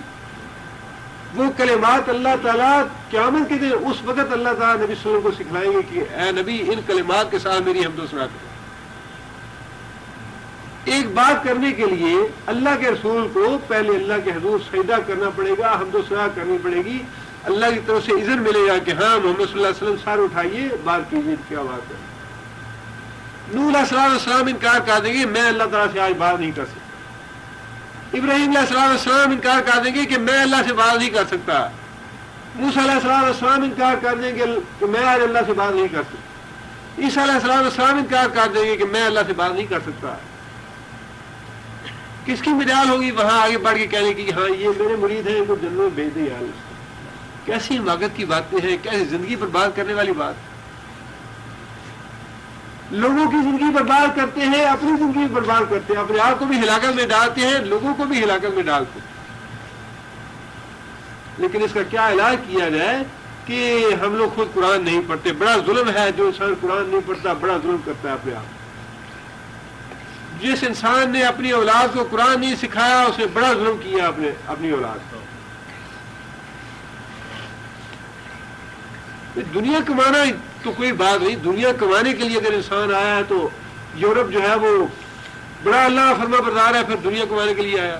وہ کلمات اللہ تعالیٰ قیامت کے دن اس وقت اللہ تعالیٰ نبی صلی اللہ علیہ وسلم کو سکھلائیں گے کہ اے نبی ان کلمات کے ساتھ میری حمد و ثنا کرو. ایک بات کرنے کے لیے اللہ کے رسول کو پہلے اللہ کے حضور سجدہ کرنا پڑے گا، حمد و ثنا کرنی پڑے گی، اللہ کی طرف سے اذن ملے گا کہ ہاں محمد صلی اللہ علیہ وسلم سر اٹھائیے بات کیجیے. کیا بات ہے؟ نوح علیہ السلام انکار کر دیں گے میں اللہ تعالیٰ سے آج بات نہیں کر سکتا. ابراہیم علیہ السلام انکار کر دیں گے کہ میں اللہ سے بات نہیں کر سکتا. موسیٰ علیہ السلام انکار کر دیں گے کہ میں آج اللہ سے بات نہیں کر سکتا. عیسیٰ علیہ السلام انکار کر دیں گے کہ میں اللہ سے بات نہیں کر سکتا. کس کی مجال ہوگی وہاں آگے بڑھ کے کہنے کی ہاں یہ میرے مرید ہیں، ان کو جنت میں بھیج دیں یار. کیسی حماقت کی باتیں ہیں، کیسی زندگی برباد کرنے والی بات. لوگوں کی زندگی برباد کرتے ہیں، اپنی زندگی برباد کرتے ہیں، اپنے آپ کو بھی ہلاکت میں ڈالتے ہیں، لوگوں کو بھی ہلاکت میں ڈالتے ہیں. لیکن اس کا کیا علاج کیا جائے کہ ہم لوگ خود قرآن نہیں پڑھتے. بڑا ظلم ہے جو انسان قرآن نہیں پڑھتا، بڑا ظلم کرتا ہے اپنے آپ. جس انسان نے اپنی اولاد کو قرآن نہیں سکھایا اس نے بڑا ظلم کیا اپنی اولاد کو. دنیا کمانا تو کوئی بات نہیں، دنیا کمانے کے لیے اگر انسان آیا ہے تو یورپ جو ہے وہ بڑا اللہ فرما بردار ہے، پھر دنیا کمانے کے لیے آیا.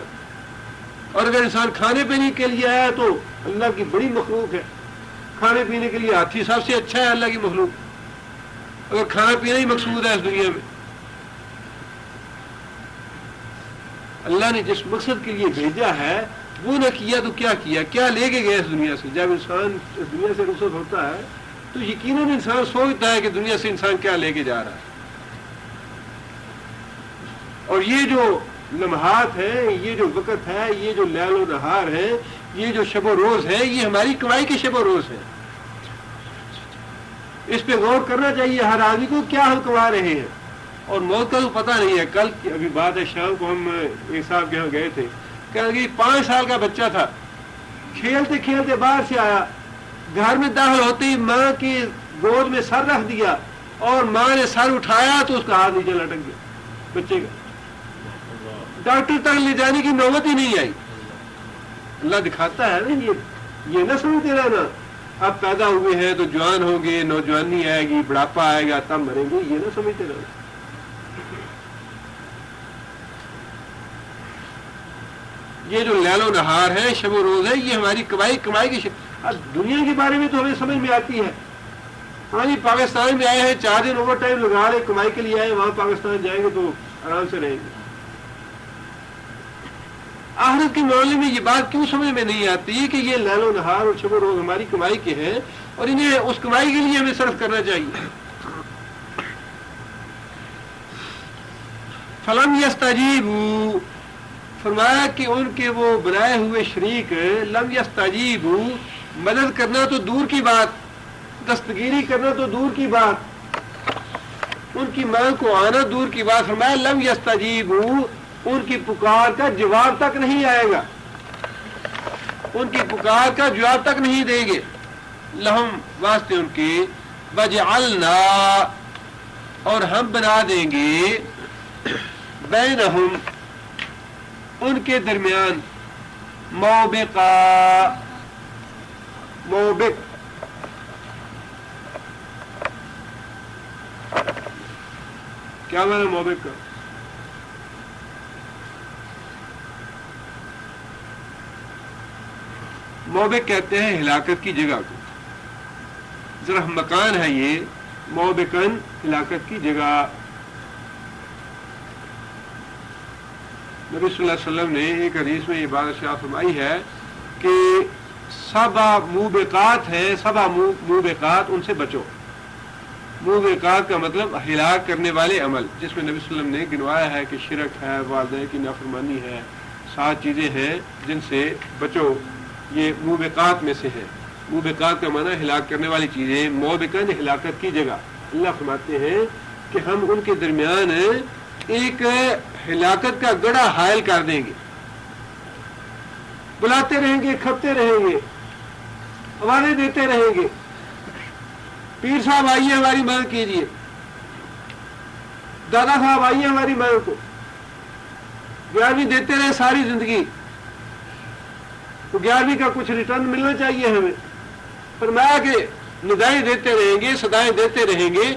اور اگر انسان کھانے پینے کے لیے آیا تو اللہ کی بڑی مخلوق ہے. کھانے پینے کے لیے ہاتھی سب سے اچھا ہے اللہ کی مخلوق، اگر کھانا پینا ہی مقصود ہے اس دنیا میں. اللہ نے جس مقصد کے لیے بھیجا ہے وہ نہ کیا تو کیا کیا، کیا لے کے گئے اس دنیا سے. جب انسان اس دنیا سے رخصت ہوتا ہے تو یقیناً انسان سوچتا ہے کہ دنیا سے انسان کیا لے کے جا رہا ہے. اور یہ جو لمحات ہیں، یہ جو وقت ہے، یہ جو لیل و نہار ہے، یہ جو شب و روز ہے، یہ ہماری کمائی کے شب و روز ہے. اس پہ غور کرنا چاہیے ہر آدمی کو کیا ہم کما رہے ہیں. اور موت کا تو پتہ نہیں ہے. کل کی ابھی بات ہے، شام کو ہم ایک صاحب کے یہاں گئے تھے، کہ 5 سال کا بچہ تھا، کھیلتے کھیلتے باہر سے آیا، گھر میں داخل ہوتے ہی ماں کی گود میں سر رکھ دیا اور ماں نے سر اٹھایا تو اس کا ہاتھ نیچے لٹک گیا بچے کا. ڈاکٹر تک لے جانے کی نوبت ہی نہیں آئی. اللہ دکھاتا ہے نا، یہ نہ سمجھتے رہنا اب پیدا ہوئے ہیں تو جوان ہوں گے، نوجوانی آئے گی، بڑھاپا آئے گا تب مریں گے، یہ نہ سمجھتے رہنا. یہ جو لیل و نہار ہے، شب و روز ہے، یہ ہماری کمائی کی اب دنیا کے بارے میں تو ہمیں سمجھ میں آتی ہے. ہاں جی پاکستان میں آئے ہیں، 4 دن اوور ٹائم لگا رہے، کمائی کے لیے آئے، وہاں پاکستان جائیں گے تو آرام سے رہیں گے. آخرت کے معاملے میں یہ بات کیوں سمجھ میں نہیں آتی کہ یہ لیل و نہار اور شب و روز ہماری کمائی کے ہیں اور انہیں اس کمائی کے لیے ہمیں صرف کرنا چاہیے. فلم یستجیبوا، فرمایا کہ ان کے وہ بنائے ہوئے شریک لم یستجیبوا، مدد کرنا تو دور کی بات، دستگیری کرنا تو دور کی بات، ان کی مانگ کو آنا دور کی بات. فرمایا لم یستجیبوا، ان کی پکار کا جواب تک نہیں آئے گا، ان کی پکار کا جواب تک نہیں دیں گے. لہم، واسطے ان کے، وجعلنا، اور ہم بنا دیں گے، بینہم، ان کے درمیان، موبقا، موبق، کیا معنی موبق کا؟ موبق کہتے ہیں ہلاکت کی جگہ کو. ذرا مکان ہے یہ، موبقن، ہلاکت کی جگہ. نبی صلی اللہ علیہ وسلم نے ایک حدیث میں یہ بات ارشاد فرمائی ہے کہ سبع موبقات ہے، سبع موبقات، ان سے بچو۔ موبقات کا مطلب ہلاک کرنے والے عمل، جس میں نبی صلی اللہ علیہ وسلم نے گنوایا ہے کہ شرک ہے، والدین کی نافرمانی ہے، 7 چیزیں ہیں جن سے بچو، یہ موبقات میں سے ہے۔ موبقات کا معنی ہلاک کرنے والی چیزیں، موبقن ہلاکت کی جگہ۔ اللہ فرماتے ہیں کہ ہم ان کے درمیان ایک ہلاکت کا گڑھا حائل کر دیں گے، بلاتے رہیں گے، کھپتے رہیں گے، آوازیں دیتے رہیں گے، پیر صاحب آئیے ہماری مدد کیجیے، دادا صاحب آئیے ہماری مدد کو، 11ویں دیتے رہے ساری زندگی، تو 11ویں کا کچھ ریٹرن ملنا چاہیے ہمیں۔ فرمایا کہ ندائیں دیتے رہیں گے، صدائیں دیتے رہیں گے،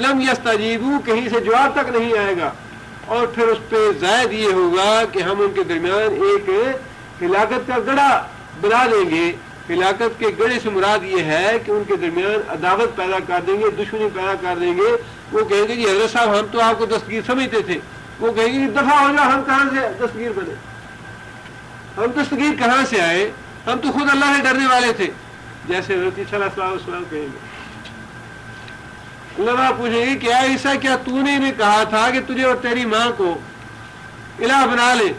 لم یستجیبوا، کہیں سے جواب تک نہیں آئے گا، اور پھر اس پہ زائد یہ ہوگا کہ ہم ان کے درمیان ایک ہلاکت کا گڑھا بنا دیں گے۔ ہلاکت کے گڑھے سے مراد یہ ہے کہ ان کے درمیان عداوت پیدا کر دیں گے، دشمنی پیدا کر دیں گے۔ وہ کہیں گے جی حضرت صاحب ہم تو آپ کو دستگیر سمجھتے تھے، وہ کہیں گے دفعہ ہو جاؤ، ہم کہاں سے دستگیر بنے، ہم دستگیر کہاں سے آئے، ہم تو خود اللہ سے ڈرنے والے تھے، جیسے حضرت عیسیٰ علیہ السلام کہیں گے۔ اللہ پوچھیں گے کیا عیسیٰ، کیا تو نے انہیں کہا تھا کہ تجھے اور تیری ماں کو الہ بنا لے؟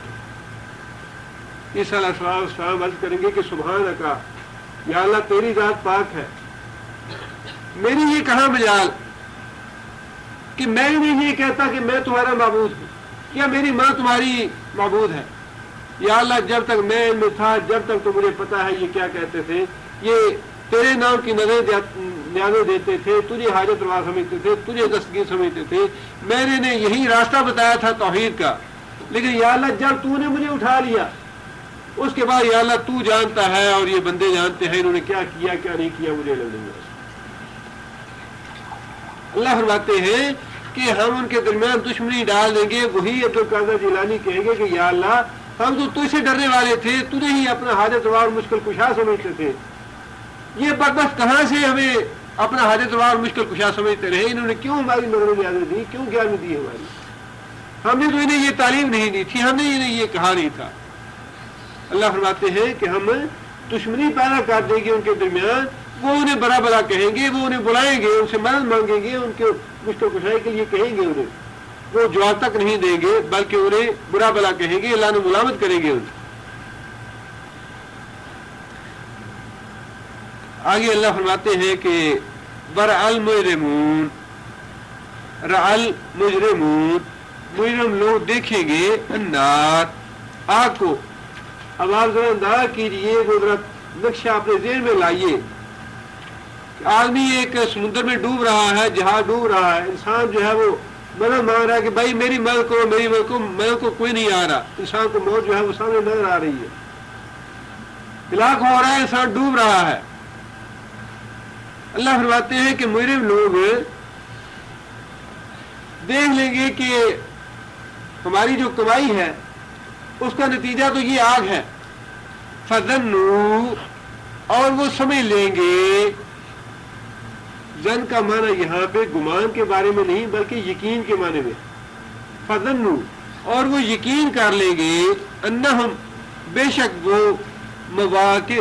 عیسیٰ علیہ السلام عرض کریں گے کہ سبحانک، یا اللہ تیری ذات پاک ہے، میری یہ کہاں مجال کہ میں انہیں یہ کہتا کہ میں تمہارا معبود ہوں، یا میری ماں تمہاری معبود ہے۔ یا اللہ جب تک میں ان میں تھا، جب تک تو مجھے پتا ہے یہ کیا کہتے تھے، یہ تیرے نام کی نیازیں دیتے تھے، تجھے حاجت روا سمجھتے تھے، تجھے دستگیر سمجھتے تھے، میں نے یہی راستہ بتایا تھا توحید کا، لیکن یا اللہ جب تو نے مجھے اٹھا لیا، اس کے بعد یا اللہ تو جانتا ہے اور یہ بندے جانتے ہیں انہوں نے کیا کیا کیا نہیں کیا، مجھے علم نہیں ہے۔ اللہ فرماتے ہیں کہ ہم ان کے درمیان دشمنی ڈال دیں گے۔ وہی عبدالقادر جیلانی کہیں گے کہ یا اللہ ہم تو تجھ سے ڈرنے والے تھے، تجھے ہی اپنا حاجت روا اور مشکل کشا سمجھتے تھے، یہ بدبخت کہاں سے ہمیں اپنا حاجت روا اور مشکل کشا سمجھتے رہے، انہوں نے کیوں ہماری مغربی اجازت دی، کیوں گیان دی ہماری، ہم نے تو انہیں یہ تعلیم نہیں دی تھی، ہم نے انہیں یہ کہا نہیں تھا۔ اللہ فرماتے ہیں کہ ہم دشمنی پیدا کر دیں گے ان کے درمیان، وہ انہیں برا بلا کہیں گے، وہ انہیں بلائیں گے، ان سے مدد مانگیں گے، ان کے مشکل کشائی کے لیے کہیں گے، انہیں وہ جواب تک نہیں دیں گے بلکہ انہیں برا بلا کہیں گے، اللہ نے ملامت کریں گے انہیں۔ آگے اللہ فرماتے ہیں کہ برعل مجرمون، رعل مجرمون، مجرم لوگ دیکھیں گے النار، آگ کو۔ اب آپ ذرا اندازہ کیجیے، وہ ذرا نقشہ اپنے ذہن میں لائیے، آدمی ایک سمندر میں ڈوب رہا ہے، جہاز ڈوب رہا ہے، انسان جو ہے وہ مدد مانگ رہا ہے کہ بھائی میری مدد کرو، میری مدد کرو، مدد کو کوئی نہیں آ رہا، انسان کو موت جو ہے وہ سامنے نظر آ رہی ہے، ہلاک ہو رہا ہے، انسان ڈوب رہا ہے۔ اللہ فرماتے ہیں کہ مجرم لوگ دیکھ لیں گے کہ ہماری جو کمائی ہے اس کا نتیجہ تو یہ آگ ہے، فظنوا، اور وہ سمجھ لیں گے، زن کا معنی یہاں پہ گمان کے بارے میں نہیں بلکہ یقین کے معنی میں، فظنوا، اور وہ یقین کر لیں گے، انہم، بے شک وہ، مواقع